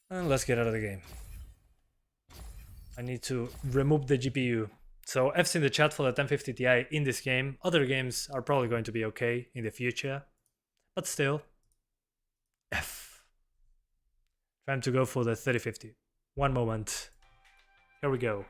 And let's get out of the game. I need to remove the GPU. So F's in the chat for the 1050 Ti in this game. Other games are probably going to be okay in the future. But still, F. Time to go for the 3050. One moment. Here we go.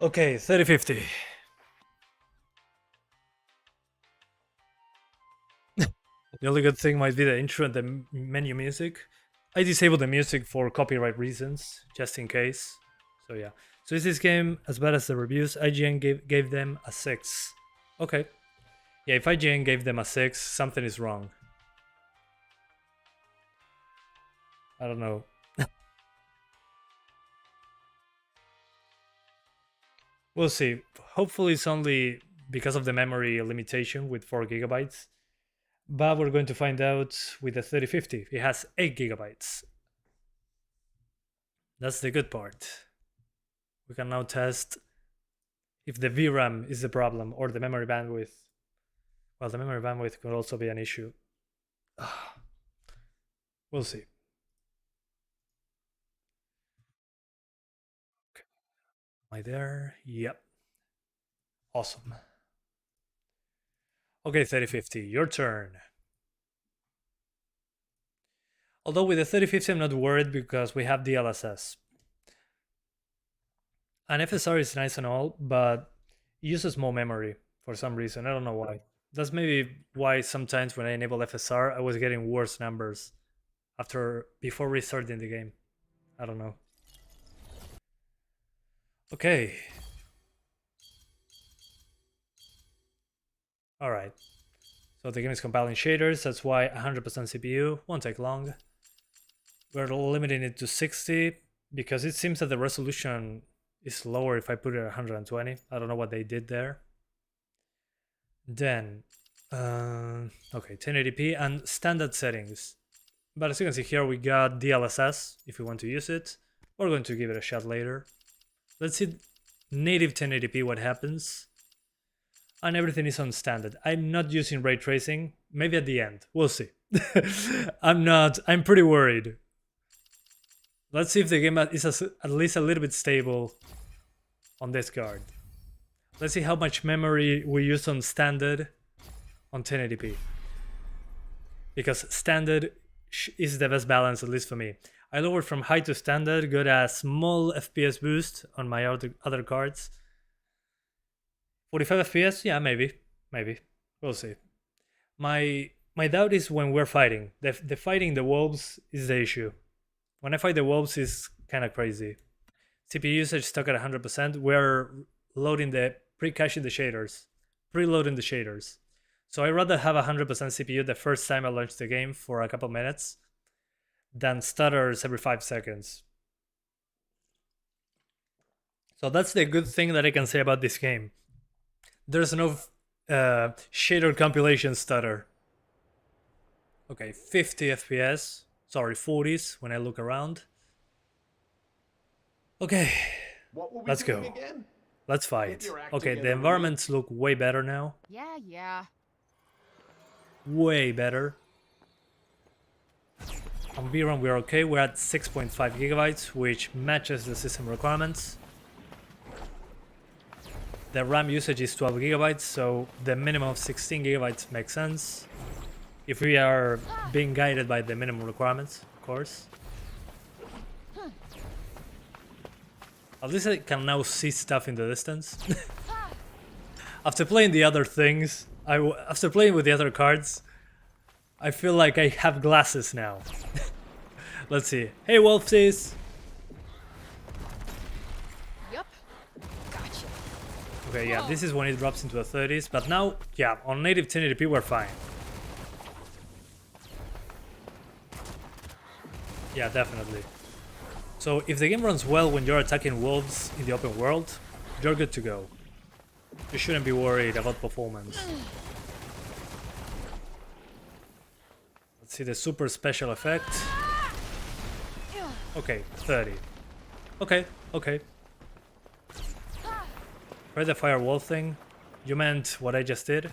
Okay, 3050. The only good thing might be the intro and the menu music. I disabled the music for copyright reasons, just in case. So yeah. So is this game as bad as the reviews? IGN gave them a 6. Okay. Yeah, if IGN gave them a 6, something is wrong. I don't know. We'll see. Hopefully it's only because of the memory limitation with 4 gigabytes. But we're going to find out with the 3050. It has 8 gigabytes. That's the good part. We can now test if the VRAM is the problem or the memory bandwidth. Well, the memory bandwidth could also be an issue. We'll see. Okay. Am I there? Yep. Awesome. Okay, 3050, your turn. Although with the 3050 I'm not worried because we have DLSS. And FSR is nice and all, but it uses more memory for some reason. I don't know why. That's maybe why sometimes when I enable FSR I was getting worse numbers before restarting the game. I don't know. Okay. Alright. So the game is compiling shaders, that's why 100% CPU won't take long. We're limiting it to 60 because it seems that the resolution is lower if I put it at 120. I don't know what they did there. Then, okay, 1080p and standard settings. But as you can see here, we got DLSS if we want to use it. We're going to give it a shot later. Let's see native 1080p what happens. And everything is on standard. I'm not using ray tracing. Maybe at the end. We'll see. I'm pretty worried. Let's see if the game is at least a little bit stable on this card. Let's see how much memory we use on standard on 1080p. Because standard is the best balance, at least for me. I lowered from high to standard, got a small FPS boost on my other cards. 45 FPS? Yeah, maybe. We'll see. My doubt is when we're fighting. The fighting the wolves is the issue. When I fight the wolves is kind of crazy. CPU usage stuck at 100%. We're loading pre-caching the shaders. Preloading the shaders. So I'd rather have 100% CPU the first time I launch the game for a couple minutes than stutters every 5 seconds. So that's the good thing that I can say about this game. There's no shader compilation stutter. Okay, 50 FPS. Sorry, 40s when I look around. Okay, let's go. Again? Let's fight. Okay, the environments look way better now. Yeah. Way better. On VRAM we're okay. We're at 6.5 gigabytes, which matches the system requirements. The RAM usage is 12 gigabytes, so the minimum of 16 gigabytes makes sense. If we are being guided by the minimum requirements, of course. At least I can now see stuff in the distance. After playing the other things, after playing with the other cards, I feel like I have glasses now. Let's see. Hey, Wolfsies! Yep. Gotcha. Okay, yeah, this is when it drops into the 30s, but now, yeah, on native 1080p we're fine. Yeah, definitely. So if the game runs well when you're attacking wolves in the open world, you're good to go. You shouldn't be worried about performance. Let's see the super special effect. Okay, 30. Okay. Try the firewall thing. You meant what I just did?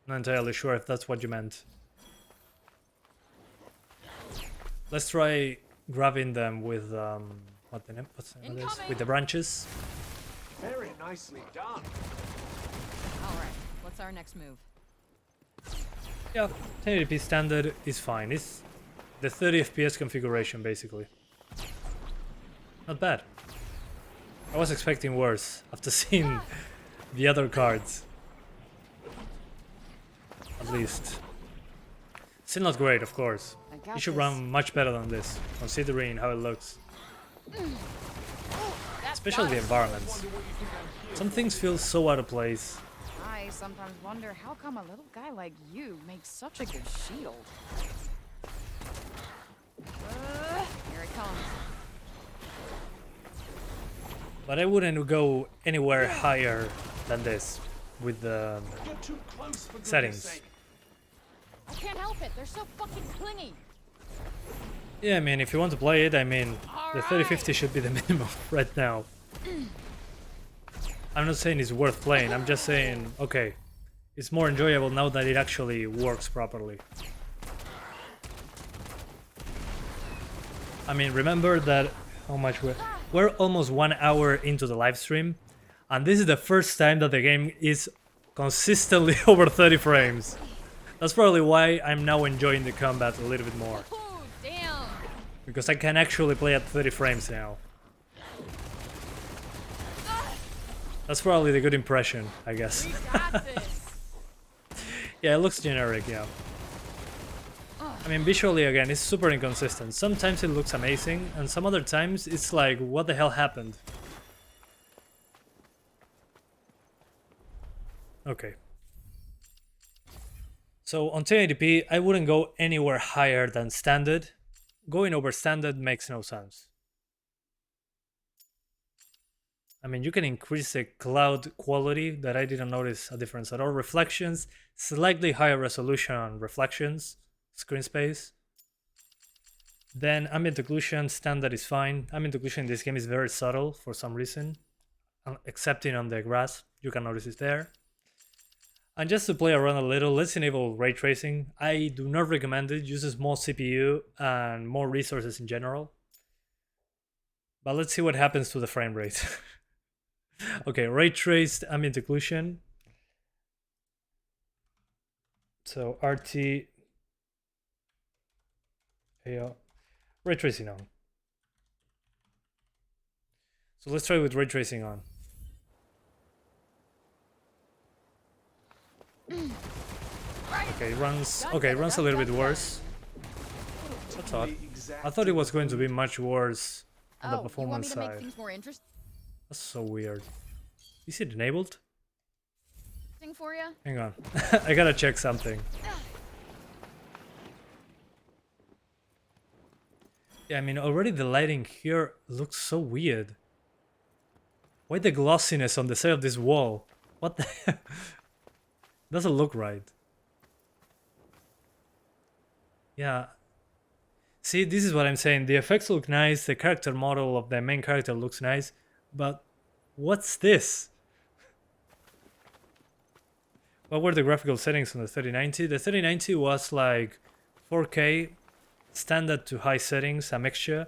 Not entirely sure if that's what you meant. Let's try grabbing them with what's the name of this? With the branches. Very nicely done. All right. What's our next move? Yeah, 1080p standard is fine. It's the 30 FPS configuration basically. Not bad. I was expecting worse after seeing the other cards. At least. Still not great, of course. It should run much better than this, considering how it looks. Especially the environments. Some things feel so out of place. I sometimes wonder how come a little guy like you makes such a good shield. Here it comes. But I wouldn't go anywhere higher than this with the settings. I can't help it. They're so fucking clingy. Yeah, I mean, if you want to play it, I mean, the 3050 should be the minimum right now. I'm not saying it's worth playing, I'm just saying, okay, it's more enjoyable now that it actually works properly. I mean, remember that how much we're almost 1 hour into the live stream, and this is the first time that the game is consistently over 30 frames. That's probably why I'm now enjoying the combat a little bit more. Oh, damn. Because I can actually play at 30 frames now. That's probably the good impression, I guess. We got this. Yeah, it looks generic, yeah. I mean, visually, again, it's super inconsistent. Sometimes it looks amazing, and some other times it's like, what the hell happened? Okay. So on 1080p, I wouldn't go anywhere higher than standard. Going over standard makes no sense. I mean, you can increase the cloud quality that I didn't notice a difference at all. Reflections, slightly higher resolution on reflections, screen space. Then ambient occlusion standard is fine. Ambient occlusion in this game is very subtle for some reason, excepting on the grass. You can notice it there. And just to play around a little, let's enable ray tracing. I do not recommend it. It uses more CPU and more resources in general. But let's see what happens to the frame rate. Okay, ray traced ambient occlusion. So RT, yeah, ray tracing on. So let's try with ray tracing on. Okay, it runs. Okay, it runs a little bit worse. That's odd. I thought it was going to be much worse on the performance you want me to side. make things more interesting That's so weird. Is it enabled? for you? Hang on, I gotta check something. Yeah, I mean, already the lighting here looks so weird. Why the glossiness on the side of this wall? What the hell? Doesn't look right. Yeah. See, this is what I'm saying. The effects look nice, the character model of the main character looks nice, but what's this? What were the graphical settings on the 3090? The 3090 was like 4K, standard to high settings, a mixture,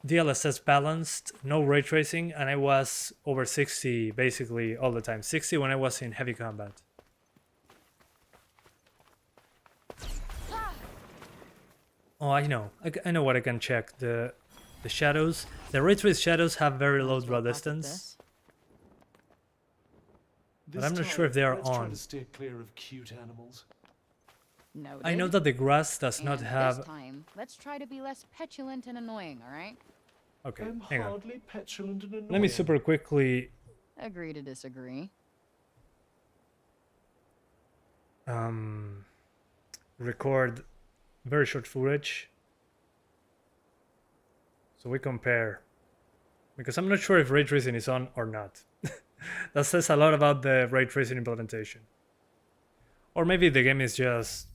DLSS balanced, no ray tracing, and I was over 60 basically all the time. 60 when I was in heavy combat. Oh, I know. I know what I can check. The shadows. The ray trace shadows have very low draw distance. But I'm not sure if they are let's try on. to steer clear of cute animals. No. I know that the grass does not have... This time, let's try to be less petulant and annoying, alright? Okay, I'm hang on. hardly petulant and annoying. Let me super quickly Agree to disagree. record very short footage. So we compare. Because I'm not sure if ray tracing is on or not. That says a lot about the ray tracing implementation. Or maybe the game is just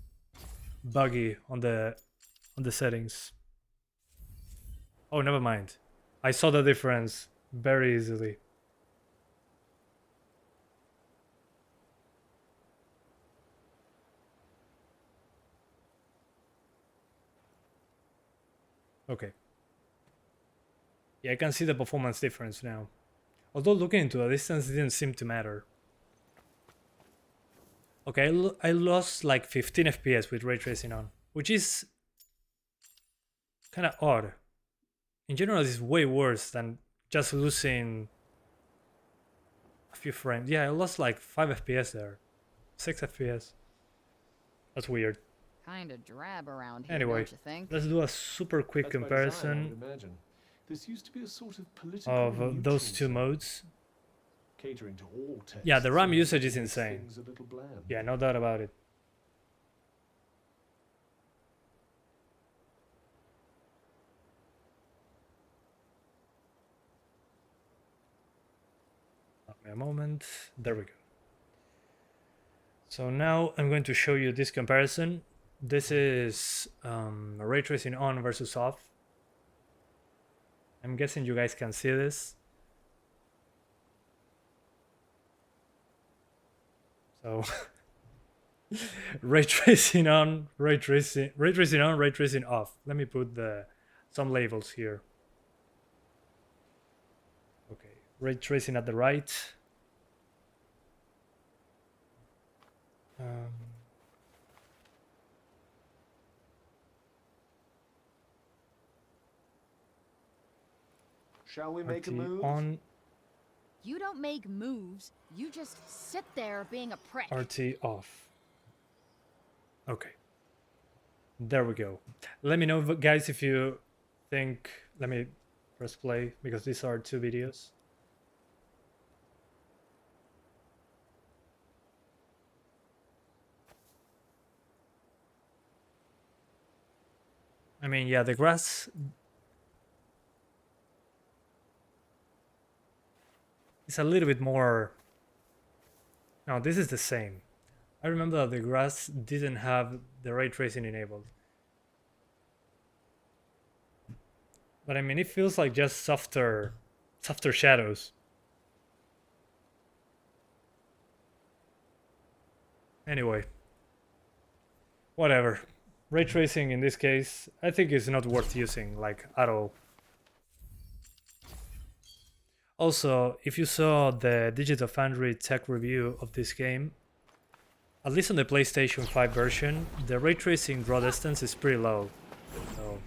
buggy on the settings. Oh, never mind. I saw the difference very easily. Okay. Yeah, I can see the performance difference now. Although looking into the distance didn't seem to matter. Okay, I lost like 15 FPS with ray tracing on, which is kind of odd. In general, it's way worse than just losing a few frames. Yeah, I lost like 5 FPS there. 6 FPS. That's weird. Kinda drab around here, Anyway, don't you think? let's do a super quick That's by design, I comparison would imagine. This used to be a sort of political of those neutral two zone, modes. catering to all tastes. Yeah, the RAM and usage is making insane. things a little bland. Yeah, no doubt about it. Give me a moment. There we go. So now I'm going to show you this comparison. This is ray tracing on versus off. I'm guessing you guys can see this. So ray tracing on, ray tracing on, ray tracing off. Let me put some labels here. Okay, ray tracing at the right. Shall we make a RT move? on, You don't make moves, you just sit there being a prick. RT off. Okay. There we go. Let me know, guys, if you think... Let me press play, because these are two videos. I mean, yeah, the grass... It's a little bit more... No, this is the same. I remember that the grass didn't have the ray tracing enabled. But I mean, it feels like just softer shadows. Anyway, whatever. Ray tracing in this case, I think is not worth using, like, at all. Also, if you saw the Digital Foundry tech review of this game, at least on the PlayStation 5 version, the ray tracing draw distance is pretty low. So,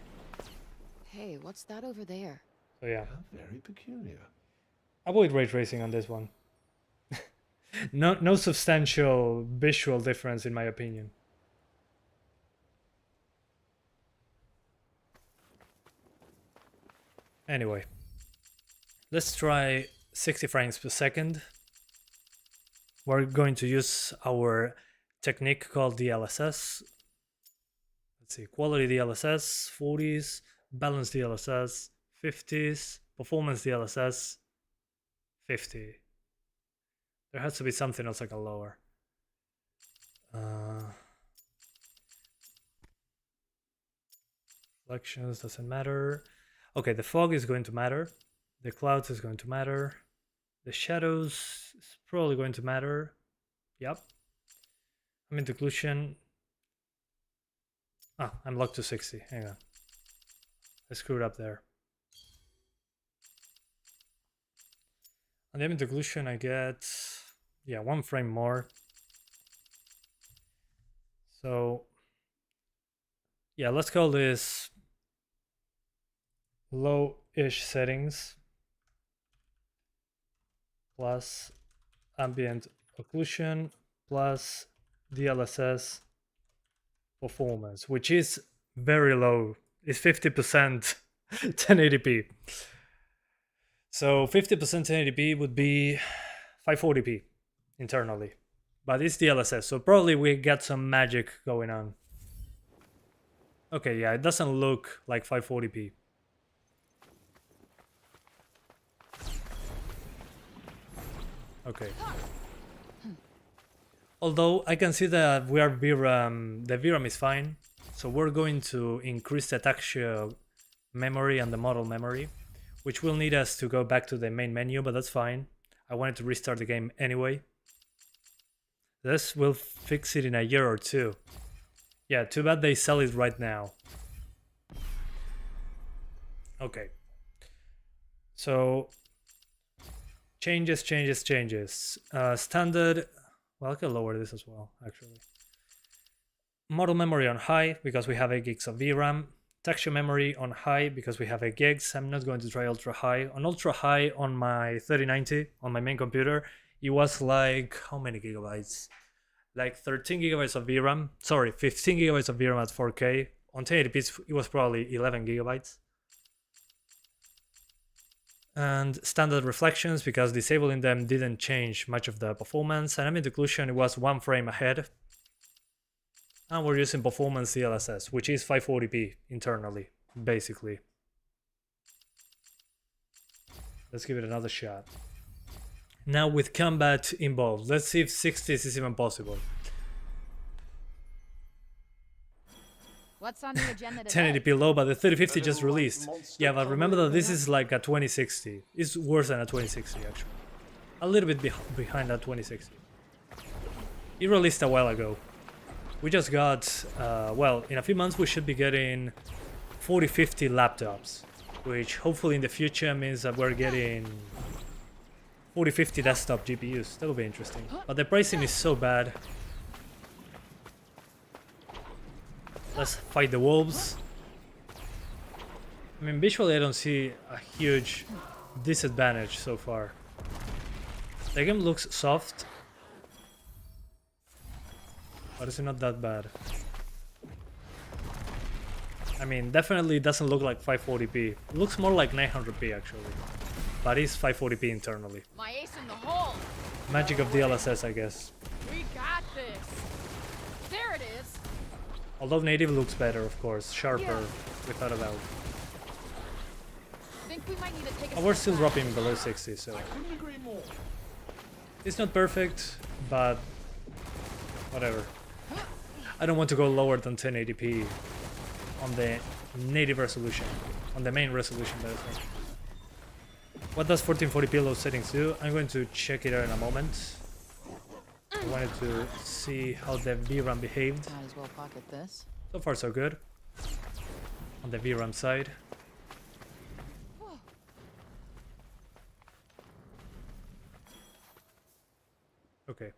Hey, what's that over there? so yeah, Very peculiar. avoid ray tracing on this one. No substantial visual difference in my opinion. Anyway, let's try 60 frames per second. We're going to use our technique called DLSS. Let's see, quality DLSS, 40s, balance DLSS, 50s, performance DLSS, 50. There has to be something else I can lower. Reflections doesn't matter. Okay, the fog is going to matter. The clouds is going to matter. The shadows is probably going to matter. Yep. Ambient occlusion. Ah, I'm locked to 60. Hang on. I screwed up there. On the ambient occlusion, I get, yeah, 1 frame more. So, yeah, let's call this low-ish settings plus ambient occlusion plus DLSS performance, which is very low. It's 50% 1080p. So 50% 1080p would be 540p internally, but it's DLSS, so probably we get some magic going on. Okay, yeah, it doesn't look like 540p. Okay. Although I can see that we are VRAM, the VRAM is fine, so we're going to increase the texture memory and the model memory, which will need us to go back to the main menu, but that's fine. I wanted to restart the game anyway. This will fix it in a year or two. Yeah, too bad they sell it right now. Okay. So, changes. Standard, well, I can lower this as well, actually. Model memory on high, because we have 8 gigs of VRAM. Texture memory on high, because we have 8 gigs. I'm not going to try ultra high. On ultra high on my 3090, on my main computer, it was like, how many gigabytes? Like 13 gigabytes of VRAM. Sorry, 15 gigabytes of VRAM at 4K. On 1080p, it was probably 11 gigabytes. And standard reflections, because disabling them didn't change much of the performance. And ambient occlusion, it was 1 frame ahead. And we're using performance DLSS, which is 540p internally, basically. Let's give it another shot. Now with combat involved, let's see if 60s is even possible. What's on the agenda today? 1080p low, but the 3050 just released. Yeah, but remember that this is like a 2060. It's worse than a 2060 actually. A little bit behind that 2060. It released a while ago. We just got, well, in a few months we should be getting 4050 laptops, which hopefully in the future means that we're getting 4050 desktop GPUs. That'll be interesting. But the pricing is so bad. Let's fight the wolves. I mean, visually I don't see a huge disadvantage so far. The game looks soft, but it's not that bad. I mean, definitely doesn't look like 540p. It looks more like 900p actually, but it's 540p internally. My ace in the hole. Magic of DLSS, I guess. We got this. There it is. Although native looks better, of course, sharper, without a doubt. Think we might need to take a But we're step still back. dropping below 60, so Couldn't agree more. it's not perfect, but whatever. I don't want to go lower than 1080p on the native resolution. on the main resolution, that is. What does 1440p low settings do? I'm going to check it out in a moment. I wanted to see how the VRAM behaved. Might as well pocket this. So far so good on the VRAM side. Okay.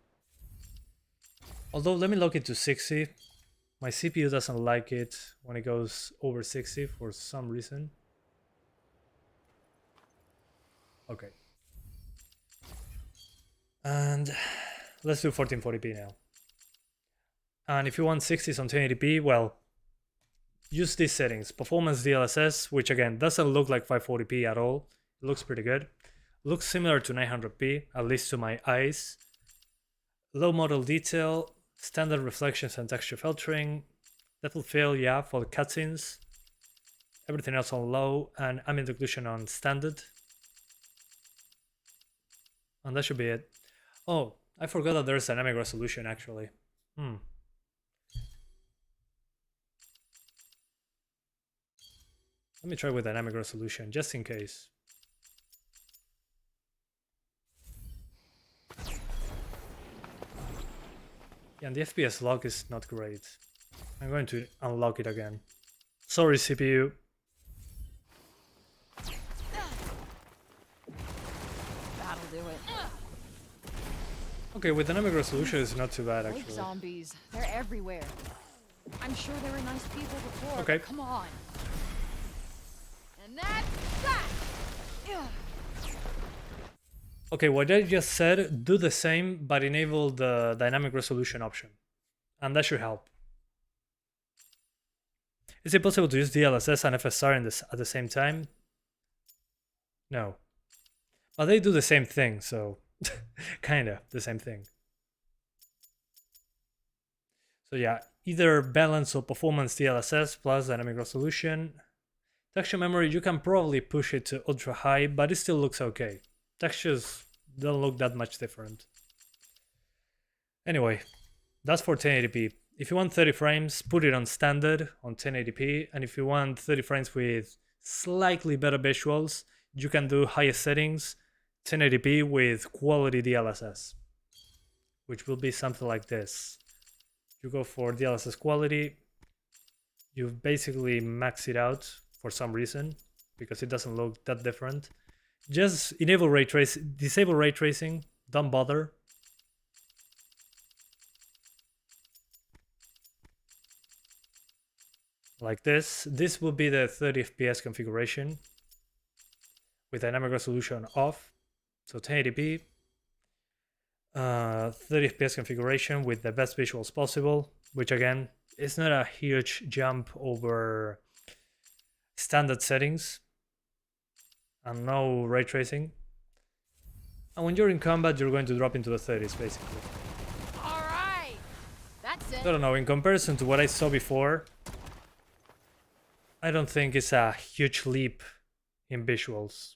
Although let me lock it to 60. My CPU doesn't like it when it goes over 60 for some reason. Okay. And let's do 1440p now. And if you want 60s on 1080p, well, use these settings. Performance DLSS, which again doesn't look like 540p at all. It looks pretty good. Looks similar to 900p, at least to my eyes. Low model detail, standard reflections and texture filtering. That will fail, yeah, for the cutscenes. Everything else on low, and ambient occlusion on standard. And that should be it. Oh, I forgot that there's dynamic resolution actually. Let me try with dynamic resolution, just in case. Yeah, and the FPS lock is not great. I'm going to unlock it again. Sorry, CPU. That'll do it. Okay, with dynamic resolution it's not too bad Lake actually. zombies, they're everywhere. I'm sure there were nice people before, Okay. but come on. And that's that! Ugh. Okay, what I just said, do the same, but enable the dynamic resolution option. And that should help. Is it possible to use DLSS and FSR at the same time? No. But they do the same thing, so kinda the same thing. So yeah, either balance or performance DLSS plus dynamic resolution. Texture memory, you can probably push it to ultra high, but it still looks okay. Textures don't look that much different. Anyway, that's for 1080p. If you want 30 frames, put it on standard on 1080p, and if you want 30 frames with slightly better visuals, you can do highest settings, 1080p with quality DLSS, which will be something like this. You go for DLSS quality, you basically max it out for some reason, because it doesn't look that different. Just enable ray tracing, disable ray tracing, don't bother. Like this. This will be the 30 FPS configuration with dynamic resolution off. So 1080p, 30 FPS configuration with the best visuals possible, which again is not a huge jump over standard settings. And no ray tracing. And when you're in combat, you're going to drop into the 30s basically. Alright! That's it. I don't know, in comparison to what I saw before, I don't think it's a huge leap in visuals.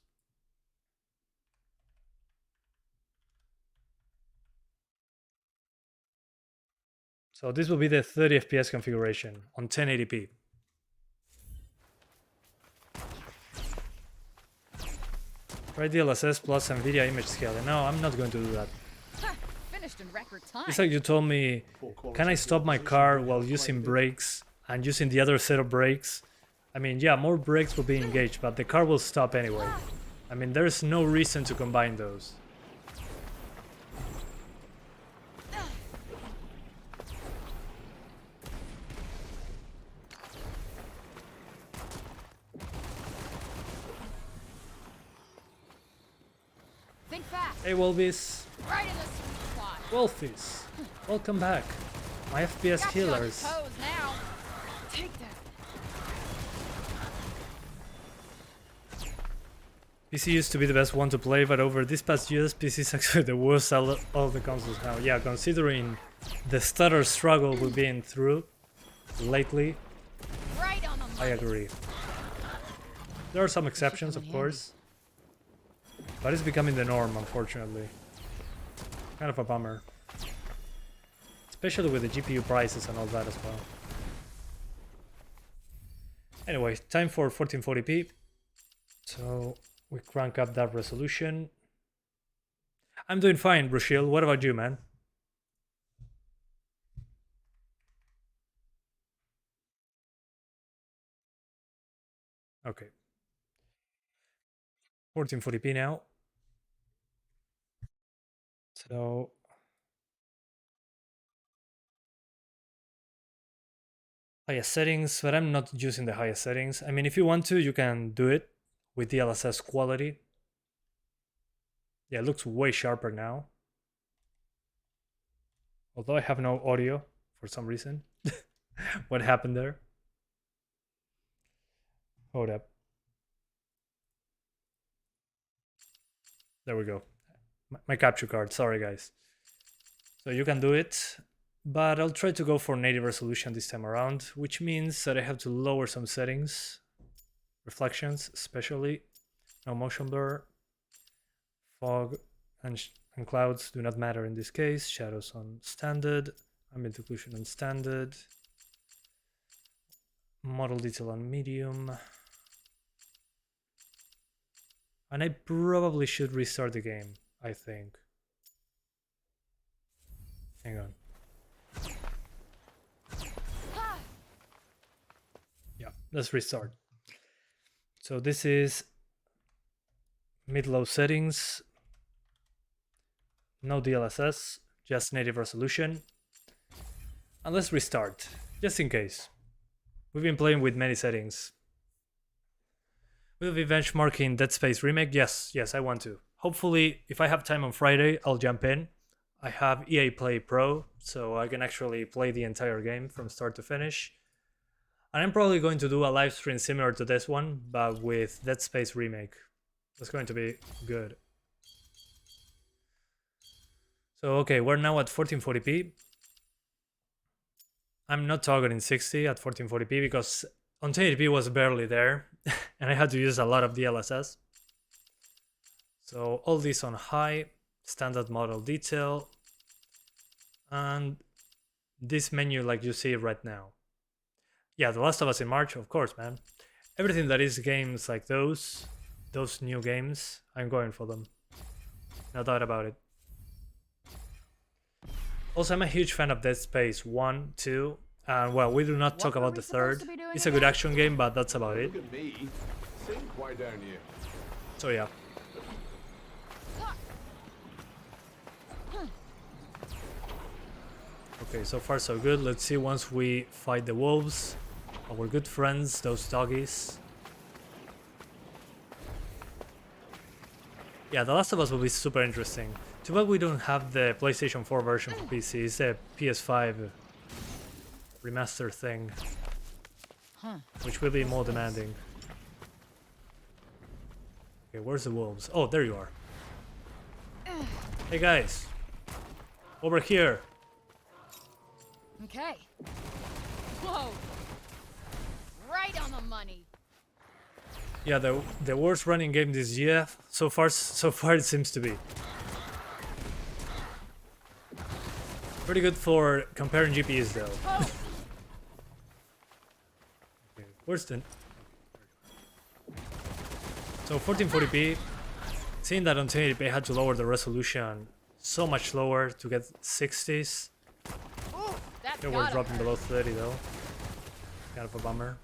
So this will be the 30 FPS configuration on 1080p. Try DLSS plus Nvidia image scaling. No, I'm not going to do that. Finished in record time. It's like you told me, can I stop my car while using brakes and using the other set of brakes? I mean, yeah, more brakes will be engaged, but the car will stop anyway. I mean, there's no reason to combine those. Think fast. Hey, Wolfies. Right in the sweet spot. Wolfies. Welcome back. My FPS Got you on your killers. toes now. Take that. PC used to be the best one to play, but over these past years, PC is actually the worst out of all the consoles now. Yeah, considering the stutter struggle we've been through lately, Right on the I money. agree. There are some exceptions, of course, but it's becoming the norm, unfortunately. Kind of a bummer. Especially with the GPU prices and all that as well. Anyway, time for 1440p. So we crank up that resolution. I'm doing fine, Rushil. What about you, man? Okay. 1440p now. So highest settings, but I'm not using the highest settings. I mean, if you want to, you can do it with DLSS quality. Yeah, it looks way sharper now. Although I have no audio for some reason. What happened there? Hold up. There we go. My capture card, sorry guys. So you can do it, but I'll try to go for native resolution this time around, which means that I have to lower some settings. Reflections, especially. No motion blur. Fog and clouds do not matter in this case. Shadows on standard. Ambient occlusion on standard. Model detail on medium. And I probably should restart the game, I think. Hang on. Yeah, let's restart. So this is mid-low settings. No DLSS, just native resolution. And let's restart, just in case. We've been playing with many settings. Will we be benchmarking Dead Space Remake? Yes, I want to. Hopefully, if I have time on Friday, I'll jump in. I have EA Play Pro, so I can actually play the entire game from start to finish. And I'm probably going to do a live stream similar to this one, but with Dead Space Remake. That's going to be good. So okay, we're now at 1440p. I'm not targeting 60 at 1440p because on 1080p was barely there and I had to use a lot of DLSS. So all these on high, standard model detail, and this menu like you see right now. Yeah, The Last of Us in March, of course, man. Everything that is games like those new games, I'm going for them. No doubt about it. Also, I'm a huge fan of Dead Space 1, 2, and well, we do not talk about the third. It's a good action game, but that's about it. Look at me. Think, why don't you? So yeah. Okay, so far so good. Let's see once we fight the wolves. Our good friends, those doggies. Yeah, The Last of Us will be super interesting. Too bad we don't have the PlayStation 4 version for PC. It's a PS5 remaster thing, which will be more demanding. Okay, where's the wolves? Oh, there you are. Hey guys, over here. Okay. Whoa. Right on the money. Yeah, the worst running game this year. So far it seems to be. Pretty good for comparing GPUs though. Okay, where's the... So 1440p, seeing that on 1080p I had to lower the resolution so much lower to get 60s. Ooh, that They were gotta dropping hurt. below 30 though. Kind of a bummer.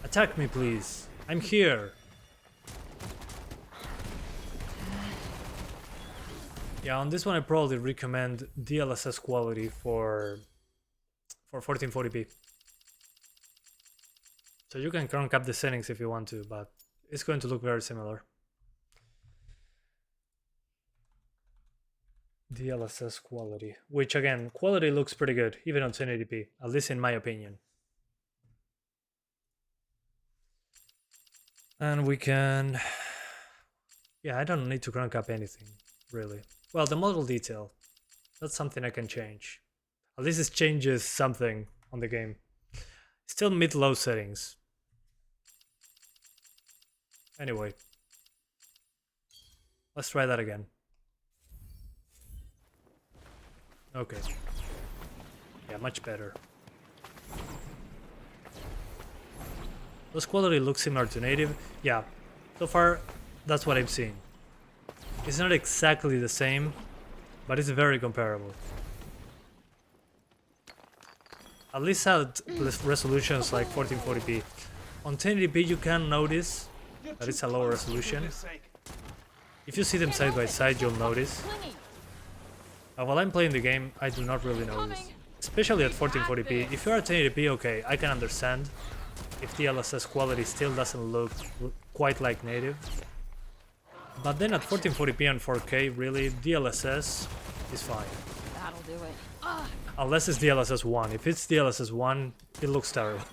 Attack me please, I'm here. Yeah, on this one I probably recommend DLSS quality for 1440p. So you can crank up the settings if you want to, but it's going to look very similar. DLSS quality, which again, quality looks pretty good, even on 1080p, at least in my opinion. And we can... Yeah, I don't need to crank up anything, really. Well, the model detail, that's something I can change. At least it changes something on the game. Still mid-low settings. Anyway, let's try that again. Okay. Yeah, much better. Does quality look similar to native? Yeah, so far that's what I'm seeing. It's not exactly the same, but it's very comparable. At least at resolutions like 1440p. On 1080p you can notice that it's a lower resolution. If you see them side by side, you'll notice. While I'm playing the game, I do not really notice. Especially at 1440p. If you're at 1080p, okay, I can understand. If DLSS quality still doesn't look quite like native. But then at 1440p and 4K, really, DLSS is fine. That'll do it. Unless it's DLSS 1. If it's DLSS 1, it looks terrible.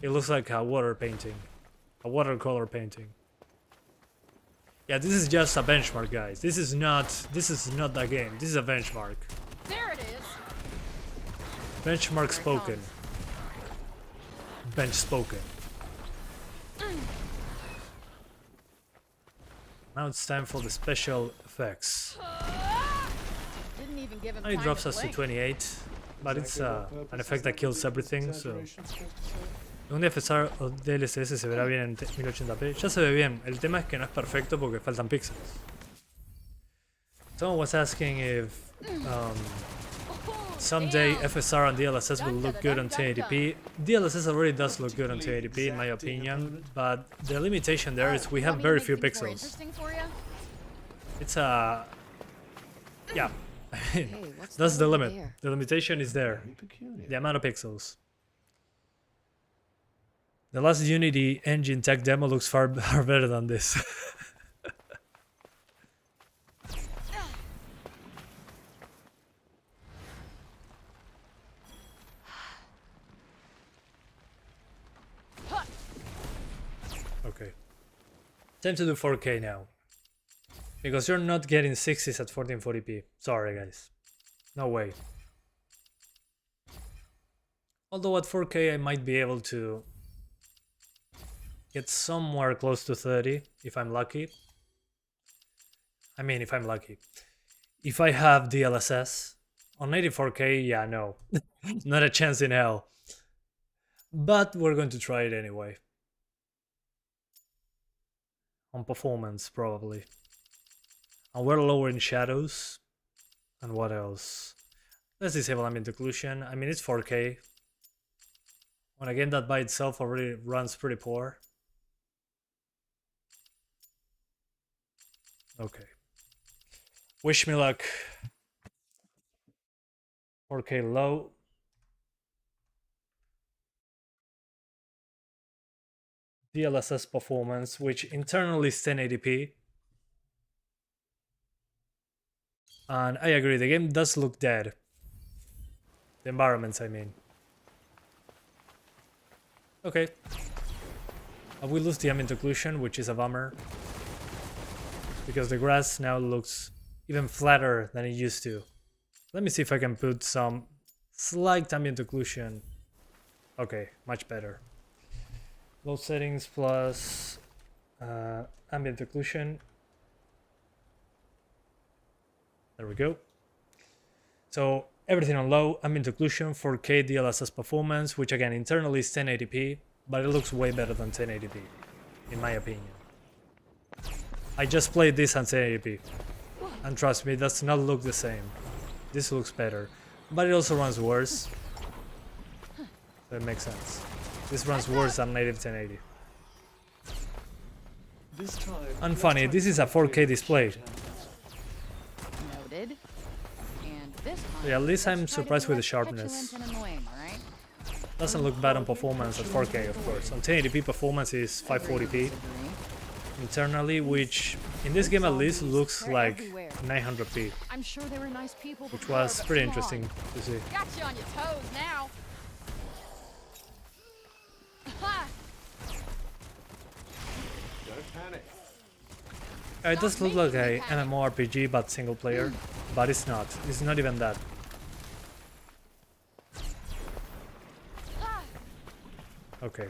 It looks like a water painting. A watercolor painting. Yeah, this is just a benchmark, guys. This is not the game. This is a benchmark. There it is. Benchmark spoken. Bench spoken. Now it's time for the special effects. Didn't even give him And it time drops to us to blink. 28, but it's an effect that kills everything, so... Un FSR o DLSS se verá bien en 1080p. Ya se ve bien, el tema es que no es perfecto porque faltan píxeles. Someone was asking if someday FSR and DLSS will look good on 1080p. DLSS already does look good on 1080p in my opinion, but the limitation there is we have Want me to very make few things more pixels. interesting for ya? It's a... yeah, I mean, Hey, what's that's that the over limit. there? The limitation is there. Very peculiar. The amount of pixels. The last Unity engine tech demo looks far better than this. Okay. Time to do 4K now. Because you're not getting 60s at 1440p. Sorry guys. No way. Although at 4K I might be able to get somewhere close to 30 if I'm lucky. I mean, if I'm lucky. If I have DLSS on 84K, yeah, no. Not a chance in hell. But we're going to try it anyway. On performance, probably. And we're lowering shadows. And what else? Let's disable ambient occlusion. I mean, it's 4K. On a game that by itself already runs pretty poor. Okay. Wish me luck. 4K low. DLSS performance, which internally is 1080p. And I agree, the game does look dead. The environments, I mean. Okay. We lose the ambient occlusion, which is a bummer. Because the grass now looks even flatter than it used to. Let me see if I can put some slight ambient occlusion. Okay, much better. Low settings plus ambient occlusion. There we go. So everything on low, ambient occlusion, 4K DLSS performance, which again internally is 1080p, but it looks way better than 1080p, in my opinion. I just played this on 1080p, and trust me, it does not look the same. This looks better, but it also runs worse. So it makes sense. This runs worse than native 1080. This time, And funny, this is a 4K display. Noted. And this time, Yeah, at least I'm let's try to surprised be with the less sharpness. petulant and annoying, all right? Doesn't look bad on performance at 4K, of course. On 1080p performance is 540p Disagree. internally, which in this game at least looks They're like everywhere. 900p, I'm sure they were nice people which before, was but pretty come on. interesting to see. Got you on your toes now. Ha! don't panic. It does look like a MMORPG but single player, but it's not. It's not even that. Ha! Okay.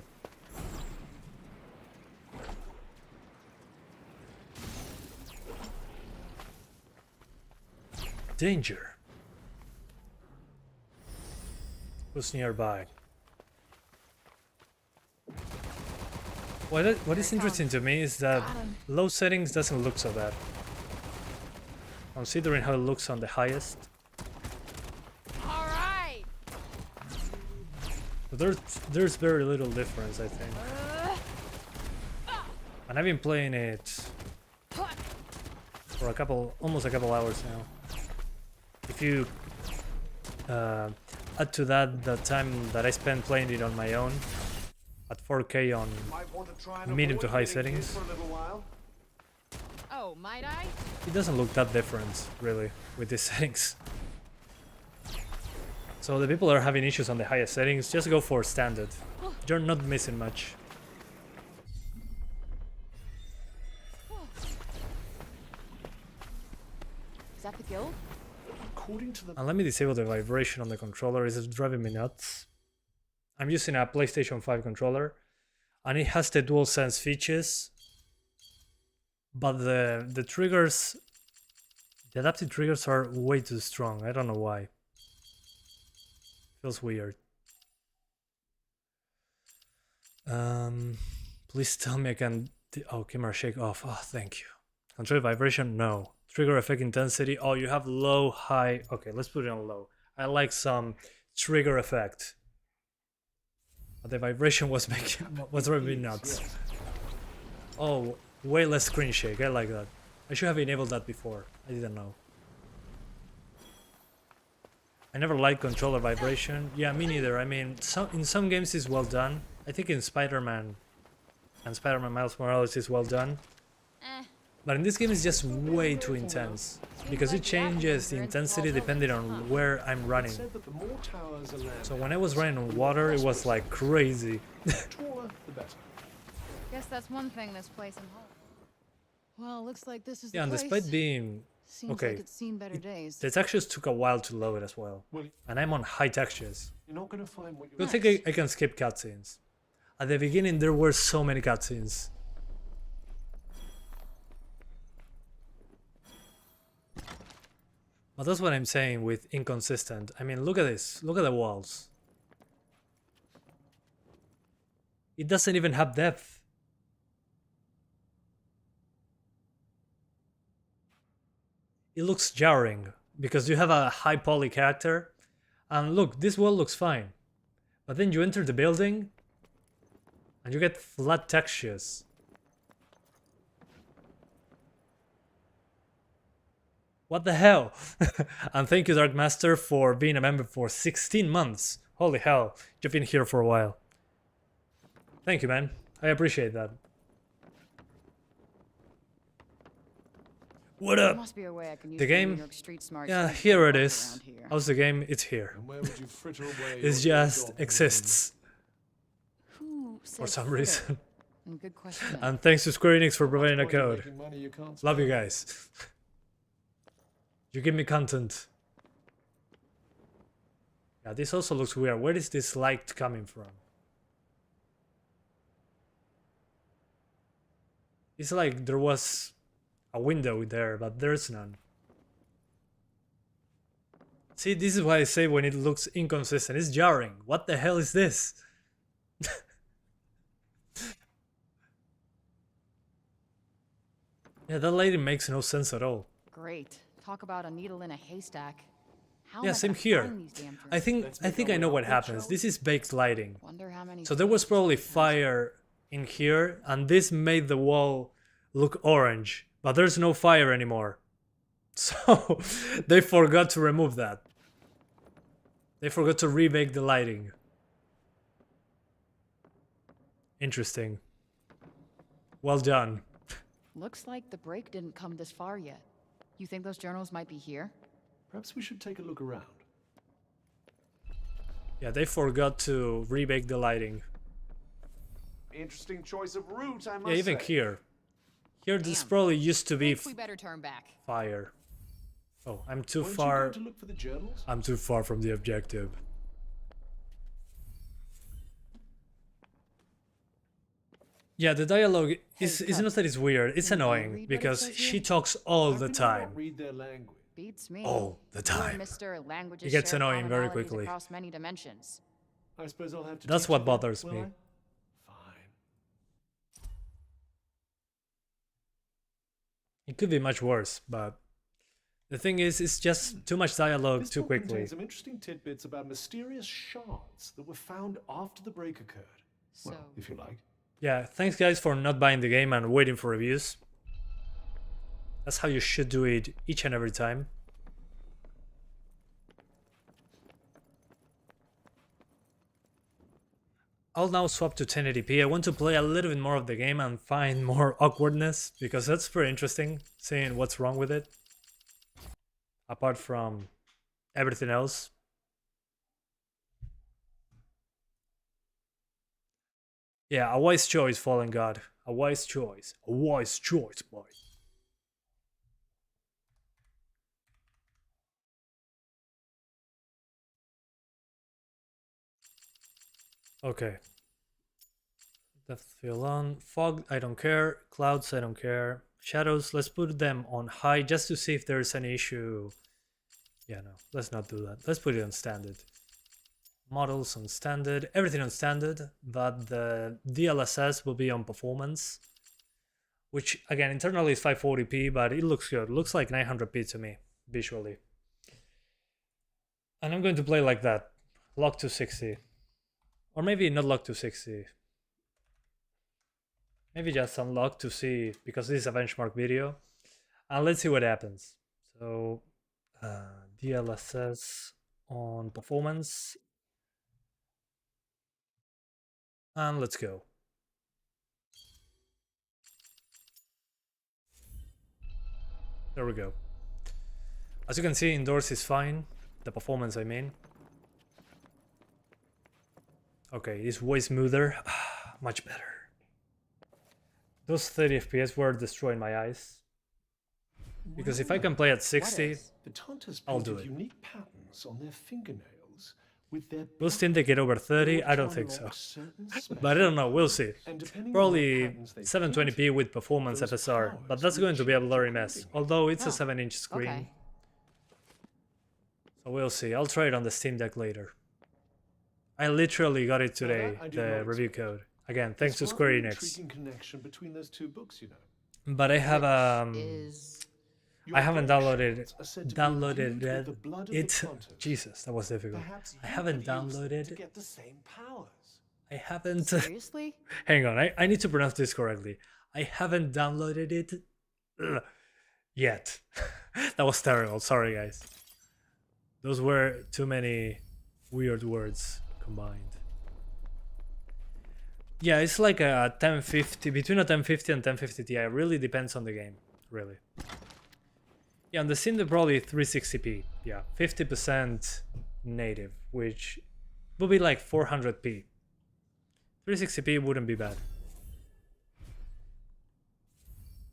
Danger. Who's nearby? What is interesting to me is that low settings doesn't look so bad, considering how it looks on the highest. All right. So there's very little difference, I think. And I've been playing it for almost a couple hours now. If you add to that the time that I spent playing it on my own at 4K on medium to high settings, Oh, might I? it doesn't look that different, really, with these settings. So the people that are having issues on the highest settings, just go for standard. You're not missing much. Is that the guild? According to the And let me disable the vibration on the controller, it's driving me nuts. I'm using a PlayStation 5 controller, and it has the DualSense features, but the triggers, the adaptive triggers are way too strong. I don't know why. Feels weird. Please tell me I can. Oh, camera shake off. Oh, thank you. Control vibration? No. Trigger effect intensity? Oh, you have low, high. Okay, let's put it on low. I like some trigger effect. But the vibration was driving me nuts. Oh, way less screen shake. I like that. I should have enabled that before. I didn't know. I never liked controller vibration. Yeah, me neither. I mean, in some games it's well done. I think in Spider-Man and Spider-Man Miles Morales is well done. But in this game it's just way too intense. Because it changes the intensity depending on where I'm running. So when I was running on water, it was like crazy. Guess that's one thing this place and home. Well, looks like this is Yeah, the and place. despite being Seems okay, like it's seen better days. the textures took a while to load as well. Well, And I'm on high textures. you're not going to find what I you're think I can skip cutscenes. At the beginning there were so many cutscenes. But that's what I'm saying with inconsistent. I mean, look at this. Look at the walls. It doesn't even have depth. It looks jarring because you have a high poly character. And look, this wall looks fine. But then you enter the building and you get flat textures. What the hell? And thank you, Dark Master, for being a member for 16 months. Holy hell, you've been here for a while. Thank you, man. I appreciate that. What There up? must be a way I can use The my game? New York street smart Yeah, sense to here it walk is. around here. How's the game? It's here. And where would you fritter away It your just job exists Who for said some fritter? reason. Good question. And thanks to Square Enix for providing a What's the point of code. making money you can't Love you spend? guys. You give me content. Yeah, this also looks weird. Where is this light coming from? It's like there was a window there, but there's none. See, this is why I say when it looks inconsistent. It's jarring. What the hell is this? Yeah, that lighting makes no sense at all. Great. Talk about a needle in a haystack. How Yeah, am I same gonna here. find these damn I things? think I know what happens. This is baked lighting. Wonder how many So there was fires probably this has. fire in here, and this made the wall look orange, but there's no fire anymore. So they forgot to remove that. They forgot to rebake the lighting. Interesting. Well done. Looks like the break didn't come this far yet. You think those journals might be here? Perhaps we should take a look around. Yeah, they forgot to rebake the lighting. Interesting choice of route, I must Yeah, even say. here. Here this Damn. probably used to be Think we better turn back. fire. Oh, I'm too Weren't far. you going to look for the journals? I'm too far from the objective. Yeah, the dialogue is cut. not that it's weird. It's Can you annoying read what it because says she here? talks all How the can you not time. read their language? Beats me. All the You and time. Mr. Languages It gets share annoying very commonalities quickly. across many dimensions. I suppose I'll have to That's teach what you then, bothers will me. I? Fine. It could be much worse, but the thing is, it's just too much dialogue This too book quickly. contains some interesting tidbits about mysterious shards that were found after the break occurred. Well, So- if you like. Yeah, thanks guys for not buying the game and waiting for reviews. That's how you should do it each and every time. I'll now swap to 1080p. I want to play a little bit more of the game and find more awkwardness, because that's pretty interesting, seeing what's wrong with it. Apart from everything else. Yeah, a wise choice, Fallen God. A wise choice. A wise choice, boy. Okay. Depth field on. Fog, I don't care. Clouds, I don't care. Shadows, let's put them on high just to see if there's any issue. Yeah, no, let's not do that. Let's put it on standard. Models on standard. Everything on standard, but the DLSS will be on performance. Which, again, internally is 540p, but it looks good. It looks like 900p to me, visually. And I'm going to play like that. Lock to 60. Or maybe not lock to 60. Maybe just unlock to see, because this is a benchmark video. And let's see what happens. So, DLSS on performance. And let's go. There we go. As you can see, indoors is fine. The performance, I mean. Okay, it's way smoother. Much better. Those 30 FPS were destroying my eyes. Because if I can play at 60, The Taunters I'll do painted it. unique patterns on their fingernails with their will Steam get over 30? I don't think so. But I don't know, we'll see. Probably 720p with performance FSR, but that's going to be a blurry mess. Although it's a 7-inch screen. Okay. So we'll see. I'll try it on the Steam Deck later. I literally got it today, I do the not review code. Again, thanks to Square Enix. Intriguing connection between those two books, you know. But I have Is Your I haven't great downloaded shards are said to be downloaded infused with the blood of the it. Taunters. Jesus, that was difficult. Perhaps I you haven't could use them to downloaded. get the same powers. I haven't. seriously? Hang on, I need to pronounce this correctly. I haven't downloaded it yet. That was terrible. Sorry, guys. Those were too many weird words combined. Yeah, it's like a 1050, between a 1050 and 1050 Ti. It really depends on the game, really. Yeah, on the Steam they're probably 360p. Yeah, 50% native, which would be like 400p. 360p wouldn't be bad.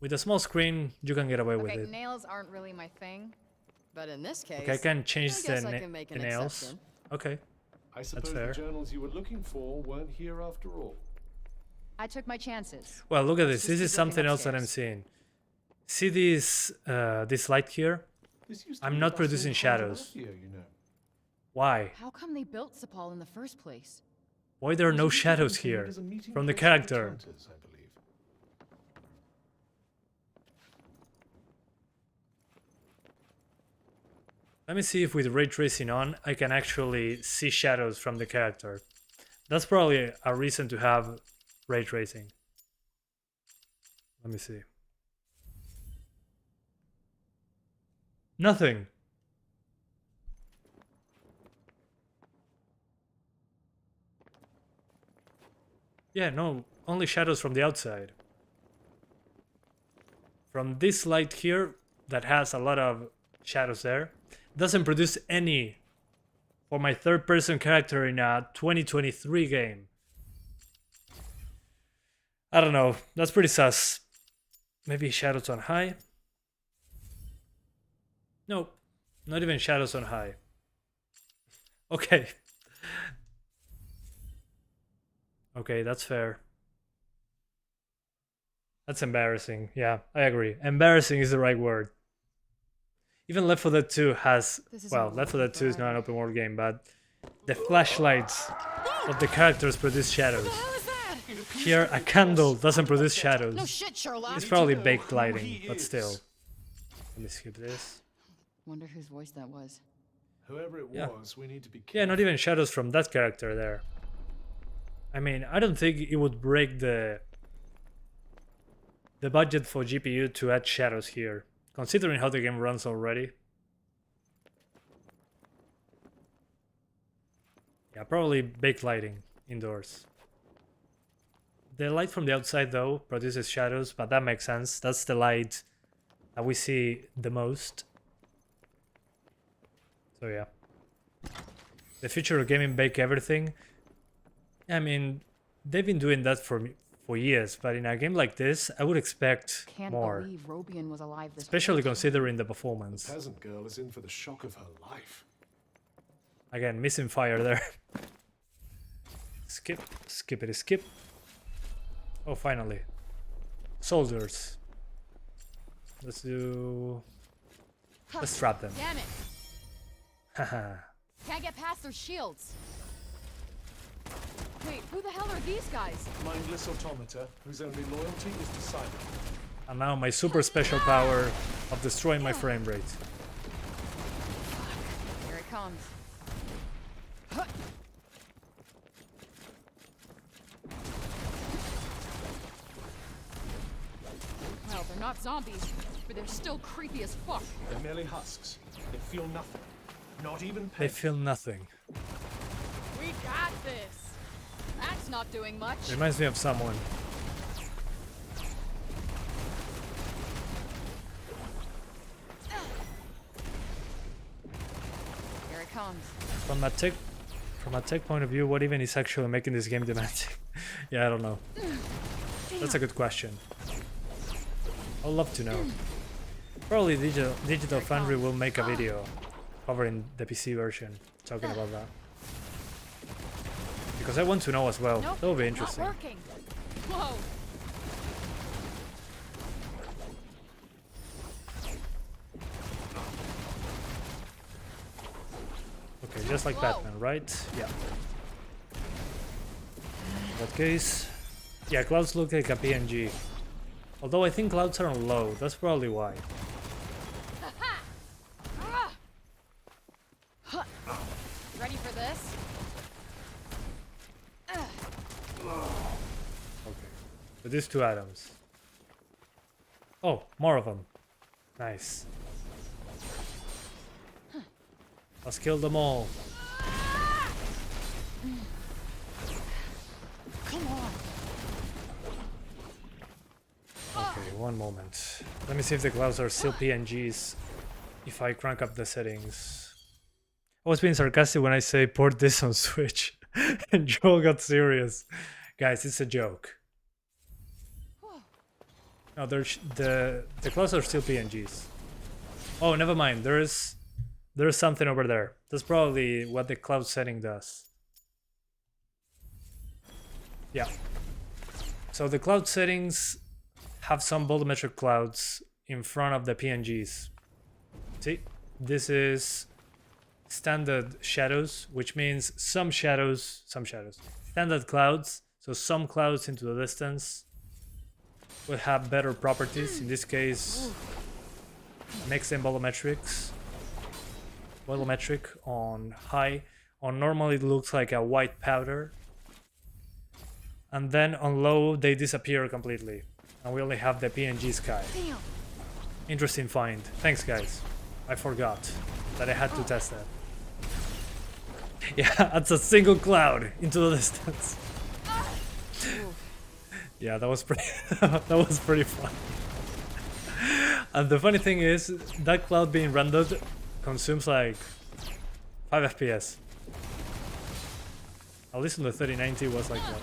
With a small screen, you can get away with Okay, it. nails aren't really my thing, but in this case, Okay, I can change I the, guess I can make an nails. exception. Okay, I suppose fair. the journals you were looking for weren't here after all. I took my chances. well, look at this. Just This keep is something looking else that I'm upstairs. seeing. See this light here? This used to I'm be not the producing bustling heart of shadows. Latvia, you know. Why? How come they built Sepal in the first place? Why there are It no was originally shadows intended here as a meeting from the place for character? Taunters, I believe. Let me see if with ray tracing on, I can actually see shadows from the character. That's probably a reason to have ray tracing. Let me see. Nothing. Yeah, no, only shadows from the outside. From this light here, that has a lot of shadows there, doesn't produce any for my third person character in a 2023 game. I don't know, that's pretty sus. Maybe shadows on high? Nope, not even shadows on high. Okay. Okay, that's fair. That's embarrassing. Yeah, I agree. Embarrassing is the right word. Even Left 4 Dead 2 has, well, Left 4 Dead 2 is not an open world game, but the flashlights of the characters produce shadows. What is that? Here, a candle doesn't produce No shadows. shit, Sherlock. It's probably baked lighting, but still. Let me skip this. Wonder whose voice that was. Whoever it Yeah. was, we need to be Yeah, careful. not even shadows from that character there. I mean, I don't think it would break the budget for GPU to add shadows here, considering how the game runs already. Yeah, probably backlighting indoors. The light from the outside though produces shadows, but that makes sense. That's the light that we see the most. So yeah. The future of gaming bake everything. I mean, they've been doing that for years, but in a game like this, I would expect Can't more. believe Robian was alive this Especially whole time. considering the performance. Peasant girl is in for the shock of her life. Again, missing fire there. Skip, skippity skip. Oh, finally. Soldiers. Let's trap them. Damn it! Haha. Can't get past their shields. Wait, who the hell are these guys? Mindless automata whose only loyalty is to silence. And now my super special power of destroying my frame rate. Here it comes. Well, they're not zombies, but they're still creepy as fuck. They're merely husks. They feel nothing. Not even pain. They feel nothing. We got this. That's not doing much. Reminds me of someone. Here it comes. From a tech point of view, what even is actually making this game demanding? Yeah, I don't know. That's a good question. I'd love to know. Probably Digital Foundry will make a video covering the PC version, talking about that. Because I want to know as well. Nope, That would be not interesting. working. Whoa. Okay, just like Whoa. Batman, right? Yeah. In that case, yeah, clouds look like a PNG. Although I think clouds are on low, that's probably why. Ready for this? Okay. With these two atoms. Oh, more of them. Nice. Let's kill them all. Come on. Okay, one moment. Let me see if the clouds are still PNGs. If I crank up the settings. I was being sarcastic when I say port this on Switch. And Joel got serious. Guys, it's a joke. No, the clouds are still PNGs. Oh, never mind. There's something over there. That's probably what the cloud setting does. Yeah. So the cloud settings have some volumetric clouds in front of the PNGs. See? This is standard shadows, which means some shadows. Standard clouds, so some clouds into the distance will have better properties. In this case, makes them volumetric on high. On normal it looks like a white powder. And then on low they disappear completely. And we only have the PNG sky. Damn. Interesting find. Thanks guys. I forgot that I had to test that. Yeah, that's a single cloud into the distance. Yeah, that was pretty that was pretty fun. And the funny thing is, that cloud being rendered consumes like 5 FPS. At least on the 3090 it was like that.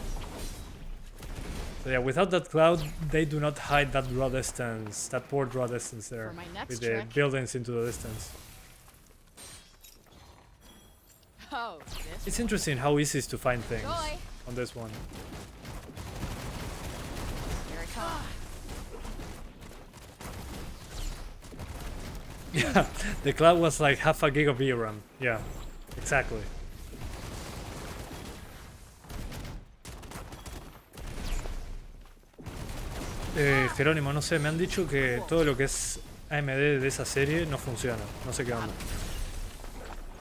So yeah, without that cloud, they do not hide that raw distance, that poor raw distance there, For my next with the trick. buildings into the distance. Oh, this It's interesting how easy it is to find things Joy. on this one. Here it comes. Yeah, the cloud was like half a gig of VRAM. Yeah, exactly. Jerónimo, no sé, me han dicho que todo lo que es AMD de esa serie no funciona. No sé qué onda.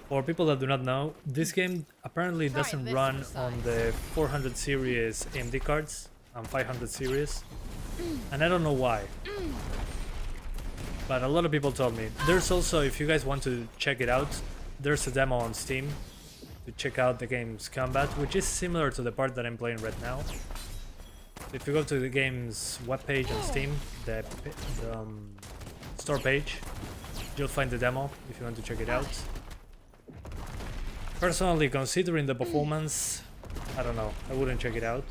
For people that do not know, this game apparently doesn't run on the 400 series AMD cards and 500 series, and I don't know why. But a lot of people told me. There's also, if you guys want to check it out, there's a demo on Steam to check out the game's combat, which is similar to the part that I'm playing right now. If you go to the game's webpage on Steam, the store page, you'll find the demo if you want to check it out. Personally, considering the performance, I don't know, I wouldn't check it out.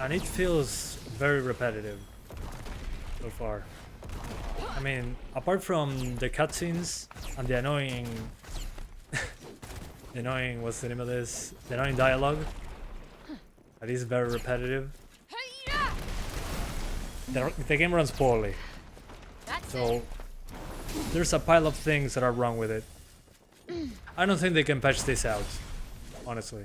And it feels very repetitive so far. I mean, apart from the cutscenes and the annoying... what's the name of this? The annoying dialogue. That is very repetitive. The game runs poorly. So, there's a pile of things that are wrong with it. I don't think they can patch this out, honestly.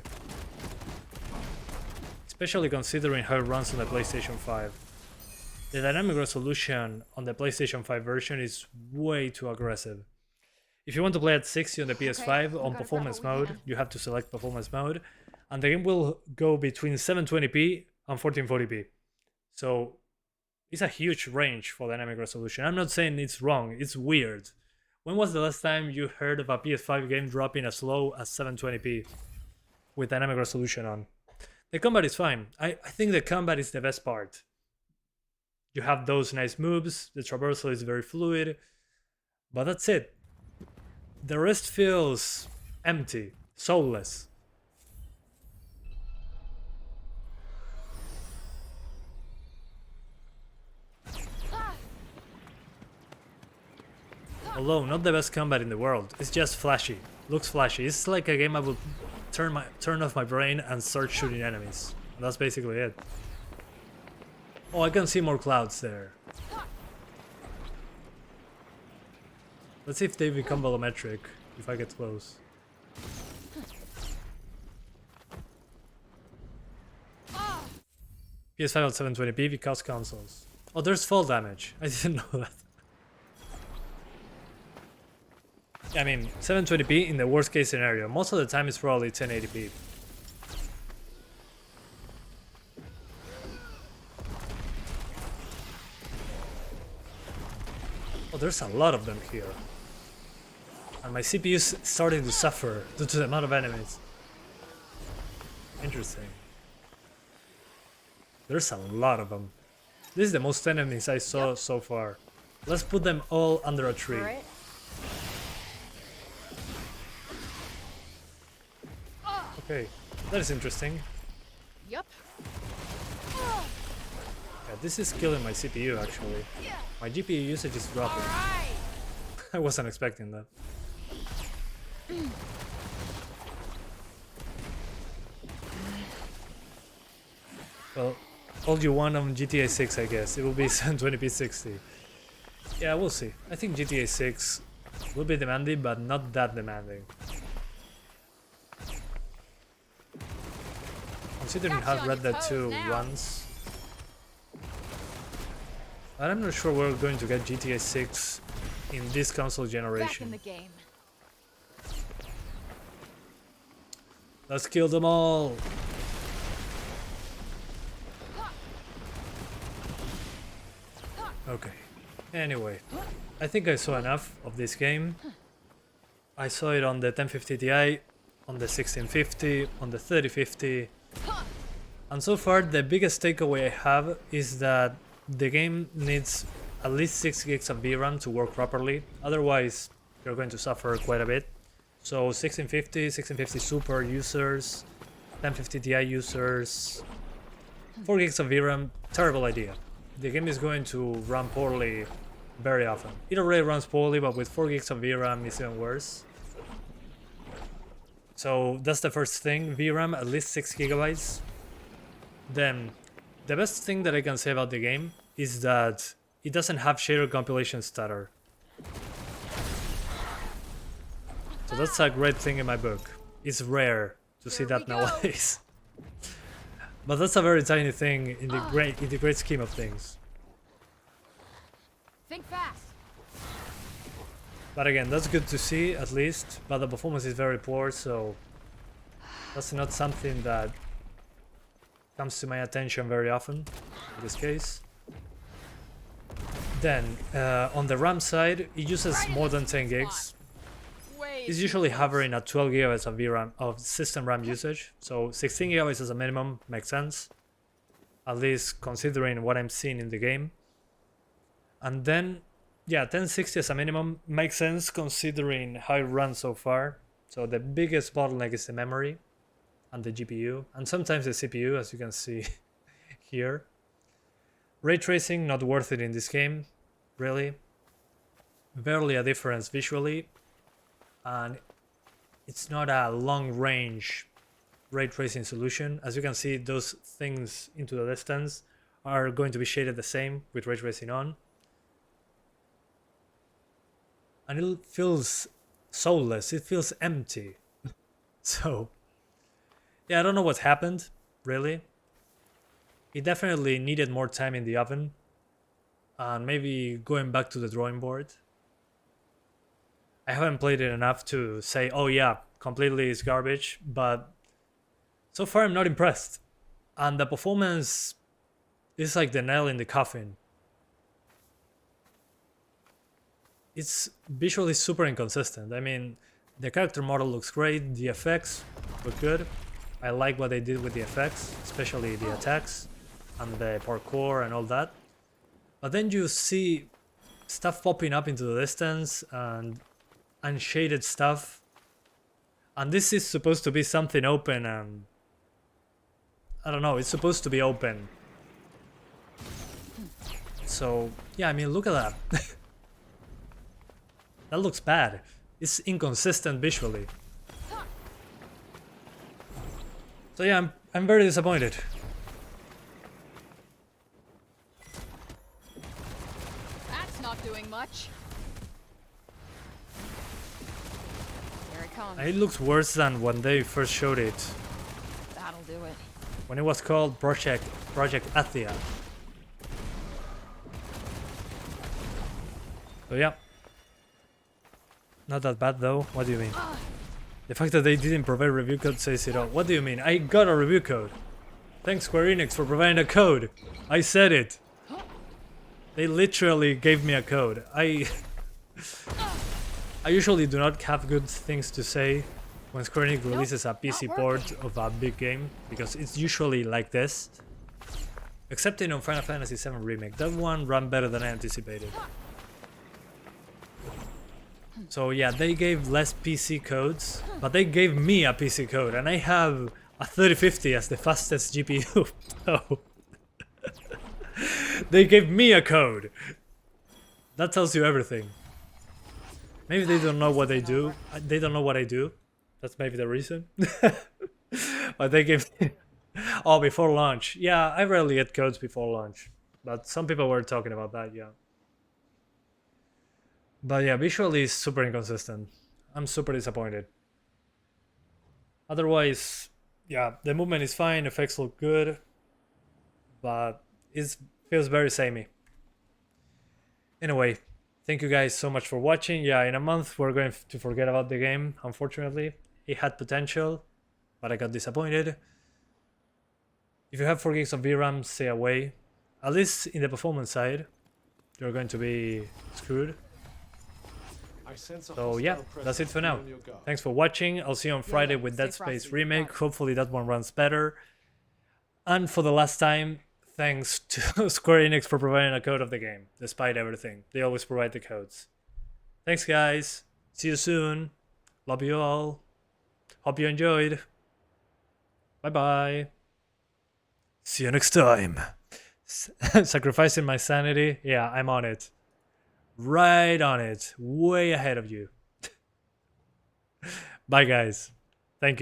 Especially considering how it runs on the PlayStation 5. The dynamic resolution on the PlayStation 5 version is way too aggressive. If you want to play at 60 on the PS5 on performance mode, you have to select performance mode, and the game will go between 720p and 1440p. So it's a huge range for dynamic resolution. I'm not saying it's wrong, it's weird. When was the last time you heard of a PS5 game dropping as low as 720p with dynamic resolution on? The combat is fine. I think the combat is the best part. You have those nice moves, the traversal is very fluid, but that's it. The rest feels empty, soulless. Although not the best combat in the world, it's just flashy. Looks flashy. It's like a game I would turn off my brain and start shooting enemies. That's basically it. Oh, I can see more clouds there. Let's see if they become volumetric if I get close. PS5 at 720p because consoles. Oh, there's fall damage. I didn't know that. I mean, 720p in the worst case scenario. Most of the time it's probably 1080p. Oh, there's a lot of them here. And my CPU's starting to suffer due to the amount of enemies. Interesting. There's a lot of them. This is the most enemies I saw so far. Let's put them all under a tree. Alright. Okay, that is interesting. Yup. Yeah, this is killing my CPU actually. My GPU usage is dropping. Alright. I wasn't expecting that. Well, all you want on GTA 6, I guess. It will be 720p 60. Yeah, we'll see. I think GTA 6 will be demanding, but not that demanding. Considering how Red Dead 2 runs. But I'm not sure we're going to get GTA 6 in this console Back in generation. the game. Let's kill them all! Okay. Anyway, I think I saw enough of this game. I saw it on the 1050 Ti, on the 1650, on the 3050. And so far the biggest takeaway I have is that the game needs at least 6 gigs of VRAM to work properly, otherwise you're going to suffer quite a bit. So 1650, 1650 Super users, 1050 Ti users, 4 gigs of VRAM, terrible idea. The game is going to run poorly very often. It already runs poorly, but with 4 gigs of VRAM it's even worse. So that's the first thing, VRAM at least 6 gigabytes. Then, the best thing that I can say about the game is that it doesn't have shader compilation stutter. So that's a great thing in my book. It's rare to see that nowadays. But that's a very tiny thing in the great scheme of things. Think fast. But again, that's good to see at least, but the performance is very poor, so that's not something that comes to my attention very often in this case. Then on the RAM side, it uses more than 10 gigs. It's usually hovering at 12 gigabytes of VRAM of system RAM usage, so 16 gigabytes as a minimum makes sense, at least considering what I'm seeing in the game. And then yeah, 1060 as a minimum makes sense considering how it runs so far. So the biggest bottleneck is the memory and the GPU, and sometimes the CPU, as you can see here. Ray tracing, not worth it in this game, really. Barely a difference visually, and it's not a long-range ray tracing solution. As you can see, those things into the distance are going to be shaded the same with ray tracing on. And it feels soulless, it feels empty. So, yeah, I don't know what happened, really. It definitely needed more time in the oven, and maybe going back to the drawing board. I haven't played it enough to say, oh yeah, completely is garbage, but so far I'm not impressed. And the performance is like the nail in the coffin. It's visually super inconsistent. I mean, the character model looks great, the effects look good. I like what they did with the effects, especially the attacks and the parkour and all that. But then you see stuff popping up into the distance and unshaded stuff. And this is supposed to be something open, and I don't know, it's supposed to be open. So, yeah, I mean, look at that. That looks bad. It's inconsistent visually. So yeah, I'm very disappointed. That's not doing much. Here it comes. It looks worse than when they first showed it. That'll do it. When it was called Project Athia. So yeah. Not that bad though. What do you mean? The fact that they didn't provide review code says it all. What do you mean? I got a review code. Thanks Square Enix for providing a code. I said it. They literally gave me a code. I usually do not have good things to say when Square Enix releases a PC port of a big game, because it's usually like this. Except in Final Fantasy VII Remake. That one ran better than I anticipated. So yeah, they gave less PC codes, but they gave me a PC code, and I have a 3050 as the fastest GPU. So they gave me a code. That tells you everything. Maybe they don't know what they do. They don't know what I do. That's maybe the reason. But they gave me... Oh, before launch. Yeah, I rarely get codes before launch, but some people were talking about that, yeah. But yeah, visually it's super inconsistent. I'm super disappointed. Otherwise, yeah, the movement is fine, effects look good, but it feels very samey. Anyway, thank you guys so much for watching. Yeah, in a month we're going to forget about the game, unfortunately. It had potential, but I got disappointed. If you have 4 gigs of VRAM, stay away. At least in the performance side, you're going to be screwed. So yeah, that's it for now. Thanks for watching. I'll see you on Friday with Dead Space Remake. Hopefully that one runs better. And for the last time, thanks to Square Enix for providing a code of the game. Despite everything, they always provide the codes. Thanks guys. See you soon. Love you all. Hope you enjoyed. Bye bye. See you next time. Sacrificing my sanity. Yeah, I'm on it. Right on it. Way ahead of you. Bye guys. Thank you.